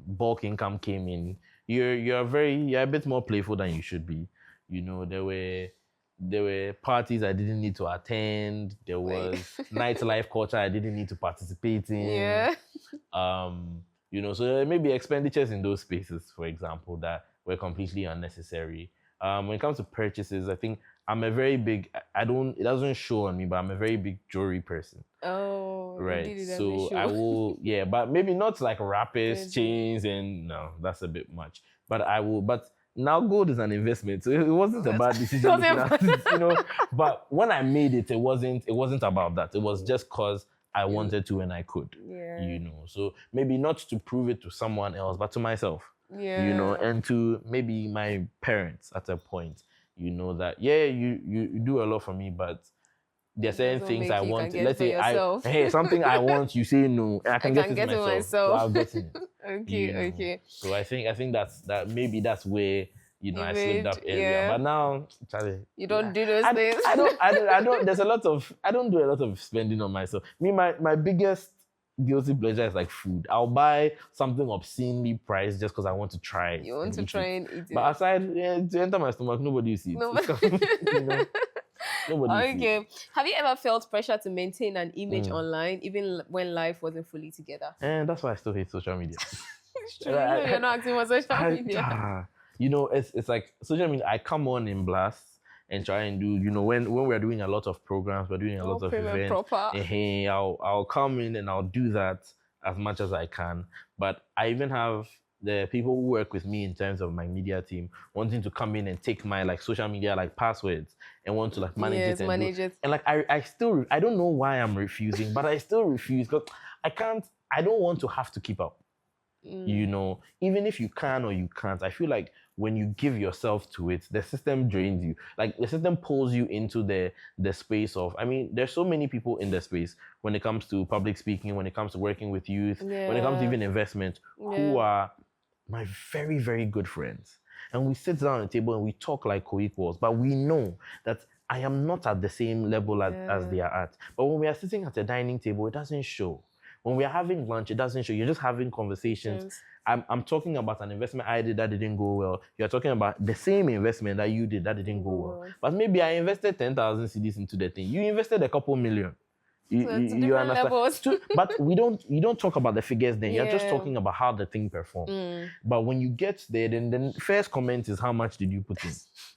bulk income came in, you're a bit more playful than you should be. There were parties I didn't need to attend. There was nightlife culture I didn't need to participate in. Yeah. So there may be expenditures in those spaces, for example, that were completely unnecessary. When it comes to purchases, I think I'm a very big, it doesn't show on me, but I'm a very big jewelry person. Oh, right. So I will, but maybe not like wrappers, chains, and no, that's a bit much. But I will, but now gold is an investment, so it wasn't a bad decision. But when I made it, it wasn't about that. It was just cause I wanted to and I could. Yeah. So maybe not to prove it to someone else, but to myself. Yeah. And to maybe my parents at a point. That you do a lot for me, but there are certain things I want. Let's say something I want, you say no, and I can get it myself. So I'll get it. Okay. So I think maybe that's where I slipped up earlier. But now, Charlie, you don't do those things. I don't. There's a lot of. I don't do a lot of spending on myself. My biggest guilty pleasure is like food. I'll buy something obscenely priced just because I want to try it. You want to try and eat it. But aside, to enter my stomach, nobody sees it. Nobody sees it. Have you ever felt pressure to maintain an image online, even when life wasn't fully together? And that's why I still hate social media. It's true. You're not active on social media. It's like social media. I come on in blasts and try and do, when we're doing a lot of programs, we're doing a lot of events. I'll come in and I'll do that as much as I can. But I even have the people who work with me in terms of my media team wanting to come in and take my social media passwords and want to manage it. And I don't know why I'm refusing, but I still refuse because I don't want to have to keep up. Even if you can or you can't, I feel like when you give yourself to it, the system drains you. The system pulls you into the space of, there's so many people in the space when it comes to public speaking, when it comes to working with youth, when it comes to even investment, who are my very, very good friends. And we sit down at the table and we talk like co-equals, but we know that I am not at the same level as they are at. But when we are sitting at a dining table, it doesn't show. When we are having lunch, it doesn't show. You're just having conversations. Yes. I'm talking about an investment I did that didn't go well. You're talking about the same investment that you did that didn't go well. But maybe I invested 10,000 cedis into the thing. You invested a couple million. You understand? But you don't talk about the figures then. You're just talking about how the thing performed. But when you get there, then the first comment is how much did you put in?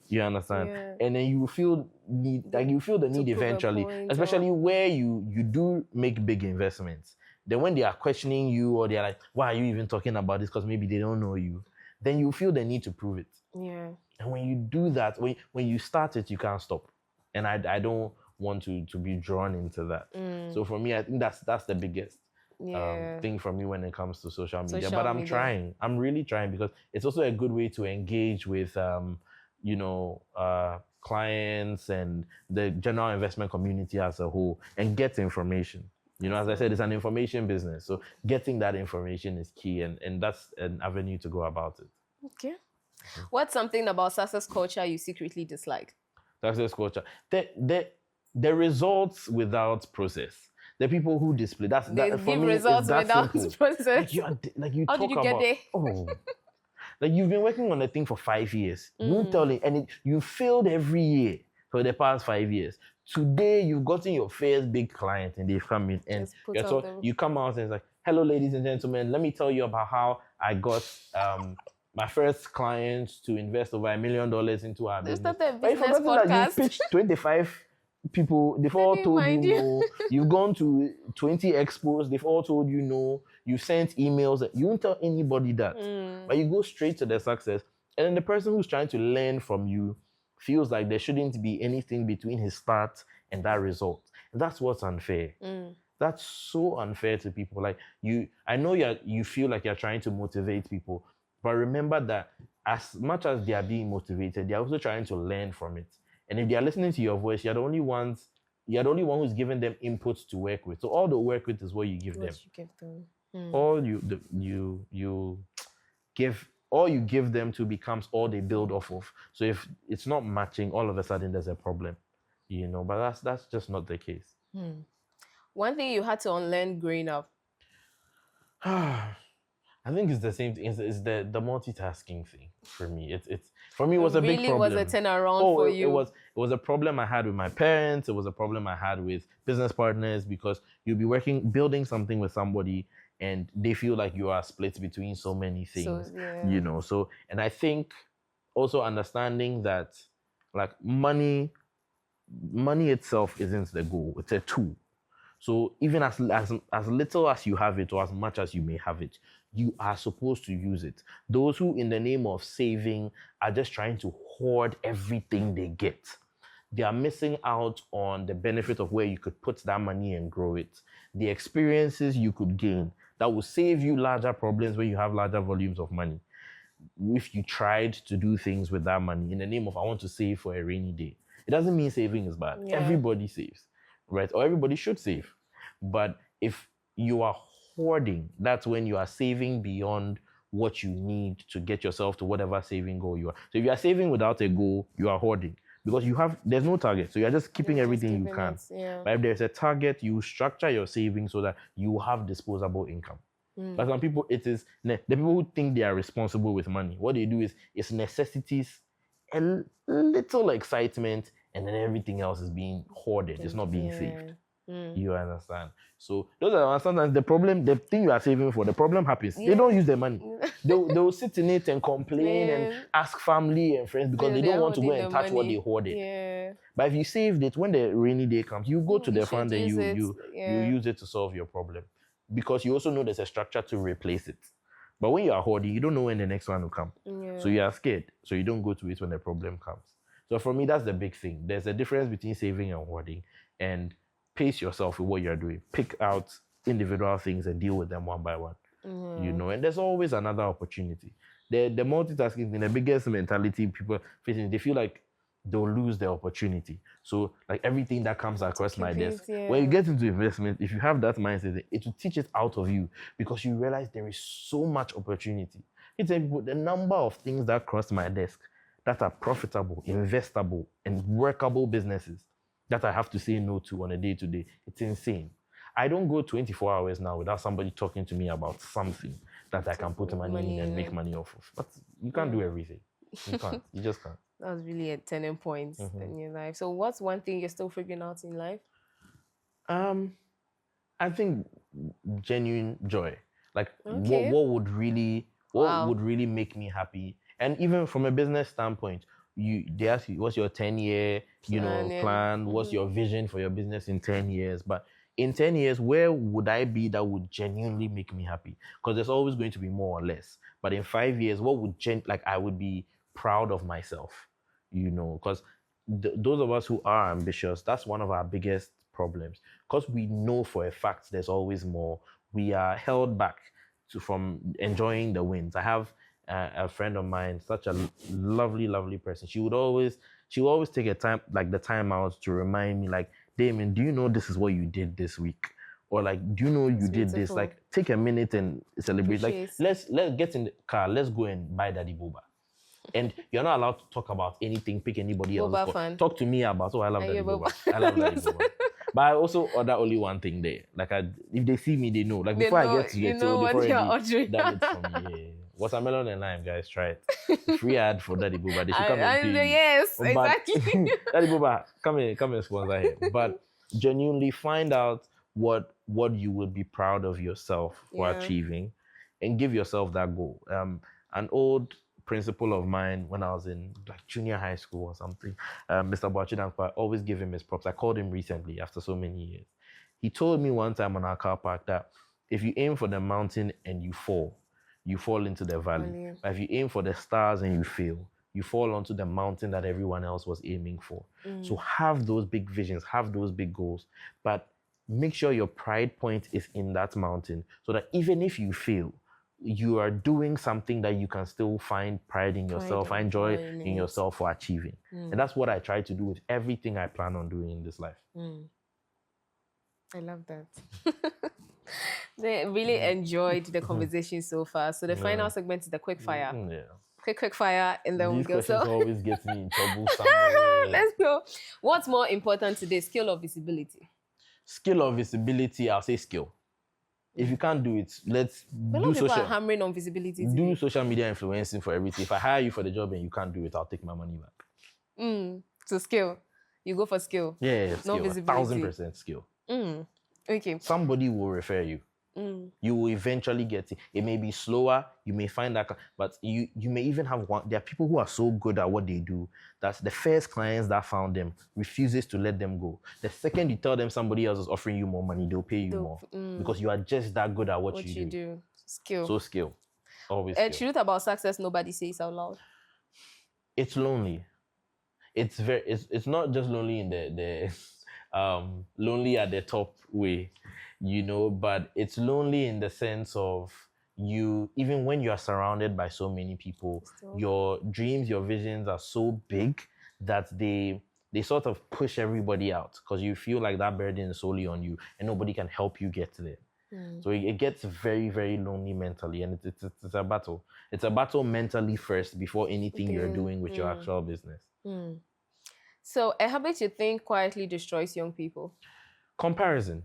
You understand? Yeah. And then you feel the need eventually, especially where you do make big investments. Then when they are questioning you or they're like, why are you even talking about this? Because maybe they don't know you. Then you feel the need to prove it. Yeah. And when you do that, when you start it, you can't stop. And I don't want to be drawn into that. So for me, I think that's the biggest thing for me when it comes to social media. But I'm trying. I'm really trying because it's also a good way to engage with clients and the general investment community as a whole and get information. As I said, it's an information business. So getting that information is key, and that's an avenue to go about it. Okay. What's something about success culture you secretly dislike? Success culture. The results without process. The people who display give results without process. You How did you get there? You've been working on a thing for 5 years. You tell it, and you failed every year. for the past 5 years. Today, you've gotten your first big client and they've come in and you come out and it's like, hello, ladies and gentlemen, let me tell you about how I got my first client to invest over $1 million into our business. But you forgot that you pitched 25 people, they've all told you no. You've gone to 20 expos, they've all told you no. You sent emails, you won't tell anybody that. But you go straight to the success. And then the person who's trying to learn from you feels like there shouldn't be anything between his start and that result. And that's what's unfair. That's so unfair to people. Like I know you feel like you're trying to motivate people, but remember that as much as they are being motivated, they're also trying to learn from it. And if they are listening to your voice, you're the only one who's giving them inputs to work with. So all the work with is what you give them. All you give them to becomes all they build off of. So if it's not matching, all of a sudden there's a problem, But that's just not the case. One thing you had to unlearn growing up. I think it's the same thing. It's the multitasking thing for me. It's for me, it was a big problem. Really was a turnaround for you. It was a problem I had with my parents. It was a problem I had with business partners because you'll be building something with somebody and they feel like you are split between so many things, So, and I think also understanding that like money itself isn't the goal. It's a tool. So even as little as you have it or as much as you may have it, you are supposed to use it. Those who in the name of saving are just trying to hoard everything they get, they are missing out on the benefit of where you could put that money and grow it. The experiences you could gain that will save you larger problems when you have larger volumes of money. If you tried to do things with that money in the name of I want to save for a rainy day, it doesn't mean saving is bad. Yeah. Everybody saves, right? Or everybody should save. But if you are hoarding, that's when you are saving beyond what you need to get yourself to whatever saving goal you are. So if you are saving without a goal, you are hoarding because there's no target. So you're just keeping everything you can. But if there's a target, you structure your savings so that you have disposable income. But some people, it is the people who think they are responsible with money. What they do is it's necessities, a little excitement, and then everything else is being hoarded. It's not being saved. You understand? So those are sometimes the thing you are saving for, the problem happens. They don't use the money. They'll sit in it and complain and ask family and friends because they don't want to go and touch what they hoarded. But if you saved it, when the rainy day comes, you go to the fund and you use it to solve your problem. Because you also know there's a structure to replace it. But when you are hoarding, you don't know when the next one will come. So you are scared. So you don't go to it when the problem comes. So for me, that's the big thing. There's a difference between saving and hoarding. And pace yourself with what you're doing. Pick out individual things and deal with them one by one. And there's always another opportunity. The multitasking thing, the biggest mentality people facing, they feel like they'll lose their opportunity. So like everything that comes across my desk, when you get into investment, if you have that mindset, it will teach it out of you because you realize there is so much opportunity. It's the number of things that cross my desk that are profitable, investable, and workable businesses that I have to say no to on a day-to-day. It's insane. I don't go 24 hours now without somebody talking to me about something that I can put money in and make money off of. But you can't do everything. You can't. You just can't. That was really a turning point in your life. So what's one thing you're still figuring out in life? I think genuine joy. Like what would really make me happy? And even from a business standpoint, they ask you, what's your 10-year, plan? What's your vision for your business in 10 years? But in 10 years, where would I be that would genuinely make me happy? Because there's always going to be more or less. But in 5 years, what would I would be proud of myself, because those of us who are ambitious, that's one of our biggest problems. Because we know for a fact there's always more, we are held back from enjoying the wins. I have a friend of mine, such a lovely, lovely person. She will always take the time out to remind me, like, Damon, do you know this is what you did this week? Or like, do you know you did this? Like, take a minute and celebrate. Like, let's get in the car. Let's go and buy Daddy Boba. And you're not allowed to talk about anything, pick anybody else. Talk to me about, I love Daddy Boba. I love Daddy Boba. But I also order only one thing there. Like, if they see me, they know. Like, before I get to the table, they've already done it for me. Yeah. Watermelon and lime, guys, try it. Free ad for Daddy Booba. They should come and pay you. Yes, exactly. Daddy Booba, come and sponsor here. But genuinely find out what you would be proud of yourself for achieving, and give yourself that goal. An old principal of mine when I was in like junior high school or something, Mr. Boachidankwa, I always give him his props. I called him recently after so many years. He told me one time on our car park that if you aim for the mountain and you fall into the valley. But if you aim for the stars and you fail, you fall onto the mountain that everyone else was aiming for. So have those big visions, have those big goals, but make sure your pride point is in that mountain, so that even if you fail, you are doing something that you can still find pride in yourself, find joy in yourself for achieving. And that's what I try to do with everything I plan on doing in this life. I love that. They really enjoyed the conversation so far. So the final segment is the quick fire. Quick fire, and then we'll go. These questions always get me in trouble somewhere. Let's go. What's more important today, skill or visibility? Skill or visibility? I'll say skill. If you can't do it, let's do social. People are hammering on visibility today. Do social media influencing for everything. If I hire you for the job and you can't do it, I'll take my money back. So skill. You go for skill. Yeah, skill. No visibility. 1,000% skill. Okay. Somebody will refer you. You will eventually get it. It may be slower. You may find that, but you may even have one. There are people who are so good at what they do that the first clients that found them refuses to let them go. The second you tell them somebody else is offering you more money, they'll pay you more because you are just that good at what you do. Skill. So skill. Always. The truth about success nobody says out loud. It's lonely. It's not just lonely in the lonely at the top way, but it's lonely in the sense of you, even when you are surrounded by so many people, your dreams, your visions are so big that they sort of push everybody out because you feel like that burden is solely on you and nobody can help you get there. So it gets very, very lonely mentally, and it's a battle. It's a battle mentally first before anything you're doing with your actual business. So a habit you think quietly destroys young people? Comparison.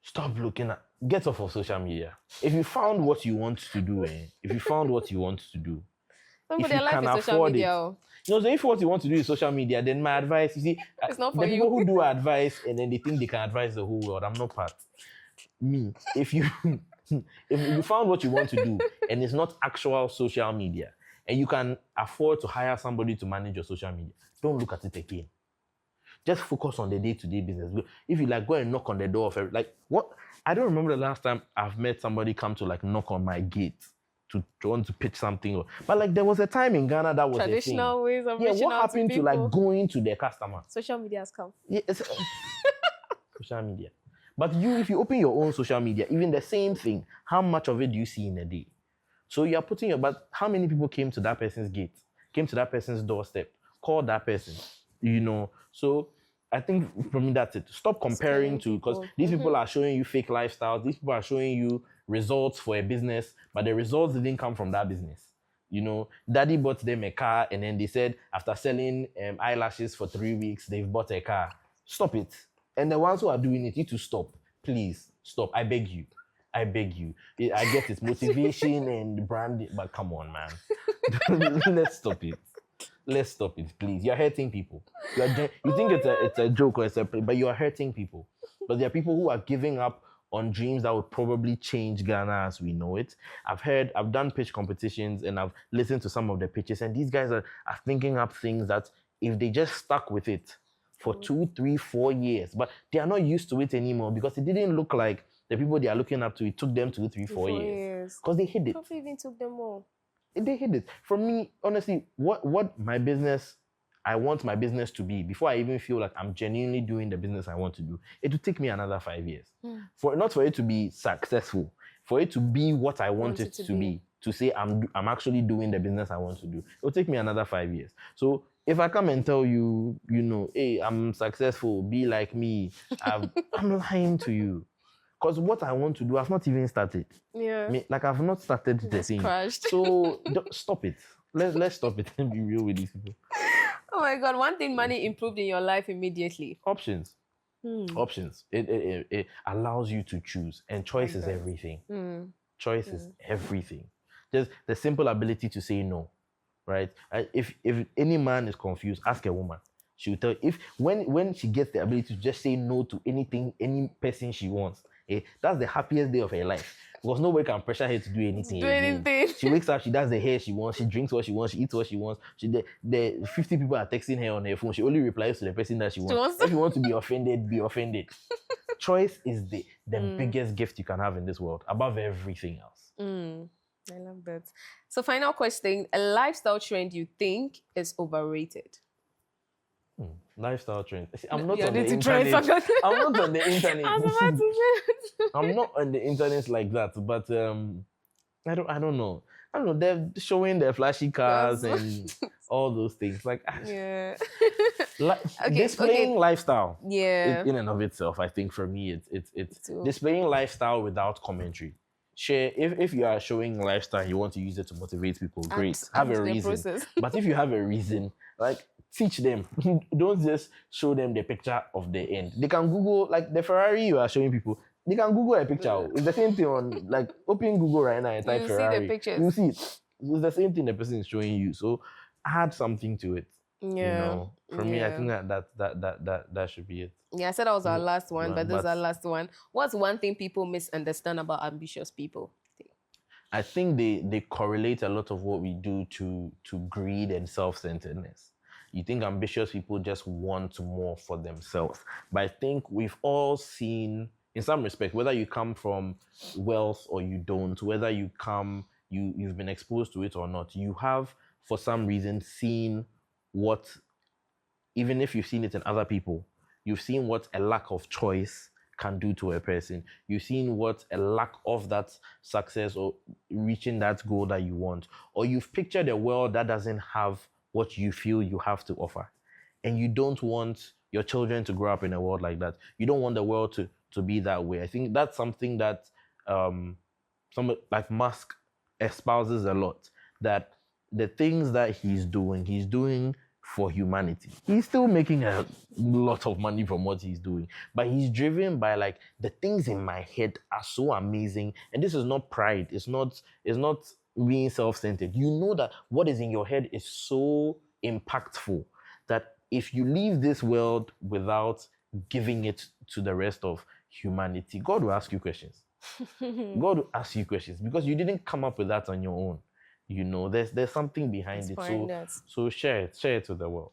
Stop looking at, get off of social media. If you found what you want to do, somebody life is social media. So if what you want to do is social media, then my advice, you see, it's not for the people who do advice and then they think they can advise the whole world, I'm not part. Me, if you found what you want to do and it's not actual social media, and you can afford to hire somebody to manage your social media, don't look at it again. Just focus on the day-to-day business. If you go and knock on the door of what? I don't remember the last time I've met somebody come to knock on my gate to want to pitch something. But there was a time in Ghana that was traditional ways of reaching what happened to going to their customer? Social media has come. Yeah, social media. But if you open your own social media, even the same thing, how much of it do you see in a day? So you are putting but how many people came to that person's gate, came to that person's doorstep, called that person, So I think for me, that's it. Stop comparing because these people are showing you fake lifestyles. These people are showing you results for a business, but the results didn't come from that business. Daddy bought them a car and then they said after selling eyelashes for 3 weeks, they've bought a car. Stop it. And the ones who are doing it need to stop. Please stop. I beg you. I get it's motivation and branding, but come on, man. Let's stop it, please. You're hurting people. You think it's a joke or but you are hurting people. But there are people who are giving up on dreams that would probably change Ghana as we know it. I've done pitch competitions and I've listened to some of the pitches, and these guys are thinking up things that if they just stuck with it for 2, 3, 4 years, but they are not used to it anymore because it didn't look like the people they are looking up to, it took them 2, 3, 4 years. Because they hid it. Probably even took them more. They hid it. For me, honestly, what my business, I want my business to be, before I even feel like I'm genuinely doing the business I want to do, it will take me another 5 years. Not for it to be successful, for it to be what I want it to be, to say I'm actually doing the business I want to do. It will take me another 5 years. So if I come and tell you, hey, I'm successful, be like me, I'm lying to you. Because what I want to do, I've not even started. Yeah. I've not started the thing. Crashed. So stop it. Let's stop it and be real with these people. Oh my God, one thing money improved in your life immediately. Options. Options. It allows you to choose. And choice is everything. Choice is everything. Just the simple ability to say no, right? If any man is confused, ask a woman. She will tell, if when she gets the ability to just say no to anything, any person she wants, that's the happiest day of her life. Because nobody can pressure her to do anything. She wakes up, she does the hair she wants, she drinks what she wants, she eats what she wants. The 50 people are texting her on her phone. She only replies to the person that she wants. If you want to be offended, be offended. Choice is the biggest gift you can have in this world, above everything else. I love that. So final question, a lifestyle trend you think is overrated? Lifestyle trend. See, I'm not on the internet. I'm not on the internet. I'm not on the internet like that. But I don't know. They're showing their flashy cars and all those things. Like, yeah. Displaying lifestyle. Yeah. In and of itself, I think for me, it's displaying lifestyle without commentary. Share if you are showing lifestyle, you want to use it to motivate people. Great, have a reason. But if you have a reason, like, teach them. Don't just show them the picture of the end. They can Google, like the Ferrari you are showing people. They can Google a picture. It's the same thing on, like, open Google right now and type Ferrari. See the pictures. You see it. It's the same thing the person is showing you. So add something to it. Yeah. For me, I think that should be it. Yeah, I said that was our last one, but this is our last one. What's one thing people misunderstand about ambitious people? I think they correlate a lot of what we do to greed and self-centeredness. You think ambitious people just want more for themselves. But I think we've all seen, in some respect, whether you come from wealth or you don't, whether you've been exposed to it or not, you have, for some reason, seen what, even if you've seen it in other people, you've seen what a lack of choice can do to a person. You've seen what a lack of that success or reaching that goal that you want. Or you've pictured a world that doesn't have what you feel you have to offer. And you don't want your children to grow up in a world like that. You don't want the world to be that way. I think that's something that someone like Musk espouses a lot, that the things that he's doing for humanity. He's still making a lot of money from what he's doing, but he's driven by, like, the things in my head are so amazing. And this is not pride. It's not being self-centered. You know that what is in your head is so impactful that if you leave this world without giving it to the rest of humanity, God will ask you questions. God will ask you questions because you didn't come up with that on your own. There's something behind it. So share it with the world.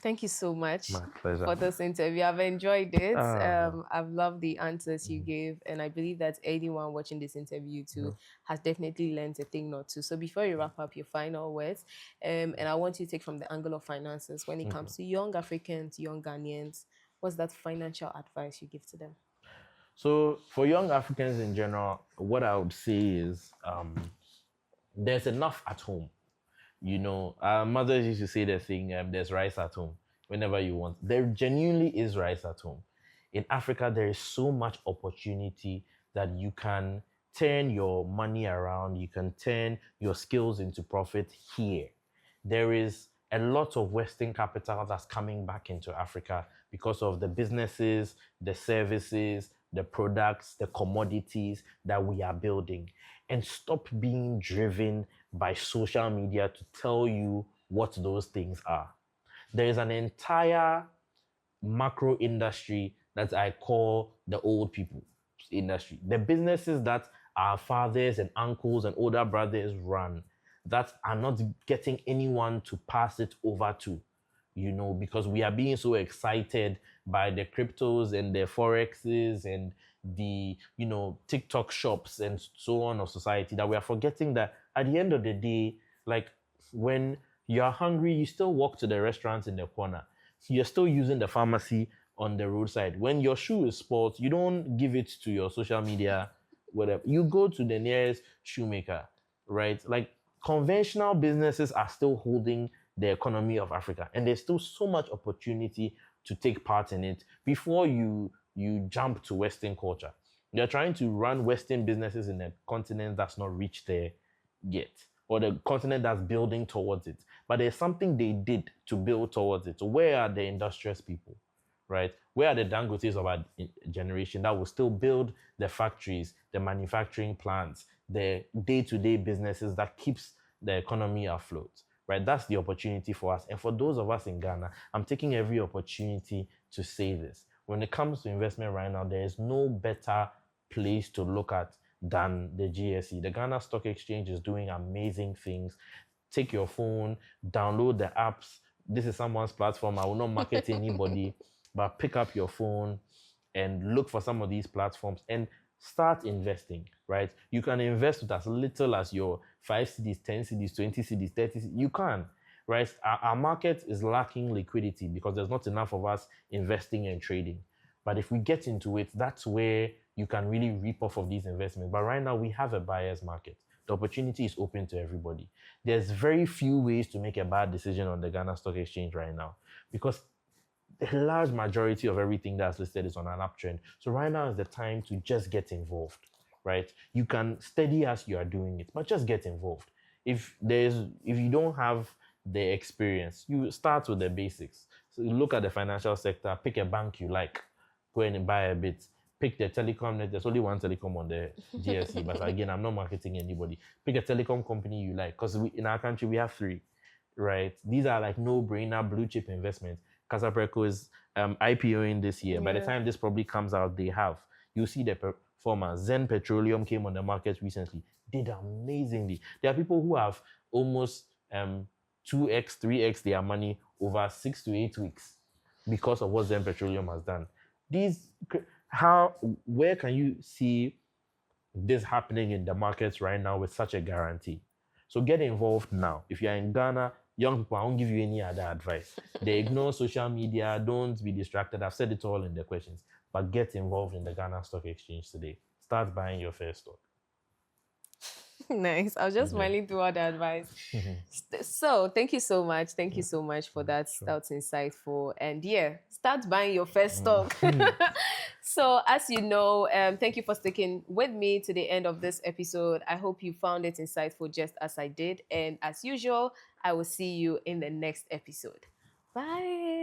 Thank you so much My pleasure. for this interview. I've enjoyed it. I've loved the answers you gave, and I believe that anyone watching this interview too has definitely learned a thing or two. So before you wrap up, your final words, and I want you to take from the angle of finances when it comes to young Africans, young Ghanaians, what's that financial advice you give to them? So for young Africans in general, what I would say is there's enough at home. Our mothers used to say the thing, there's rice at home whenever you want. There genuinely is rice at home. In Africa, there is so much opportunity that you can turn your money around, you can turn your skills into profit here. There is a lot of Western capital that's coming back into Africa because of the businesses, the services, the products, the commodities that we are building. And stop being driven by social media to tell you what those things are. There is an entire macro industry that I call the old people industry. The businesses that our fathers and uncles and older brothers run that are not getting anyone to pass it over to, because we are being so excited by the cryptos and the forexes and the TikTok shops and so on of society that we are forgetting that at the end of the day, like, when you're hungry, you still walk to the restaurants in the corner. You're still using the pharmacy on the roadside. When your shoe is spoiled, you don't give it to your social media, whatever. You go to the nearest shoemaker, right? Like, conventional businesses are still holding the economy of Africa, and there's still so much opportunity to take part in it before you jump to Western culture. They're trying to run Western businesses in a continent that's not reached there yet, or the continent that's building towards it. But there's something they did to build towards it. So where are the industrious people, right? Where are the Dangotes of our generation that will still build the factories, the manufacturing plants, the day-to-day businesses that keeps the economy afloat, right? That's the opportunity for us. And for those of us in Ghana, I'm taking every opportunity to say this. When it comes to investment right now, there is no better place to look at than the GSE. The Ghana Stock Exchange is doing amazing things. Take your phone, download the apps. This is someone's platform. I will not market anybody, but pick up your phone and look for some of these platforms and start investing, right? You can invest with as little as your 5 cedis, 10 cedis, 20 cedis, 30 cedis. You can, right? Our market is lacking liquidity because there's not enough of us investing and trading. But if we get into it, that's where you can really reap off of these investments. But right now, we have a buyer's market. The opportunity is open to everybody. There's very few ways to make a bad decision on the Ghana Stock Exchange right now because the large majority of everything that's listed is on an uptrend. So right now is the time to just get involved, right? You can study as you are doing it, but just get involved. If you don't have the experience, you start with the basics. So you look at the financial sector, pick a bank you like, go in and buy a bit. Pick the telecom net. There's only one telecom on the GSE, but again, I'm not marketing anybody. Pick a telecom company you like, because in our country we have 3, right? These are like no-brainer blue chip investments. Casapreco is IPOing this year. By the time this probably comes out, they have. You see the performance. Zen Petroleum came on the market recently. Did amazingly. There are people who have almost 2x, 3x their money over 6 to 8 weeks because of what Zen Petroleum has done. Where can you see this happening in the markets right now with such a guarantee? So get involved now. If you're in Ghana, young people, I won't give you any other advice. They ignore social media. Don't be distracted. I've said it all in the questions. But get involved in the Ghana Stock Exchange today. Start buying your first stock. Nice. I was just smiling through all the advice. So thank you so much. Thank you so much for that. Sure. That's insightful. And start buying your first stock. So as you know, thank you for sticking with me to the end of this episode. I hope you found it insightful just as I did. And as usual, I will see you in the next episode. Bye.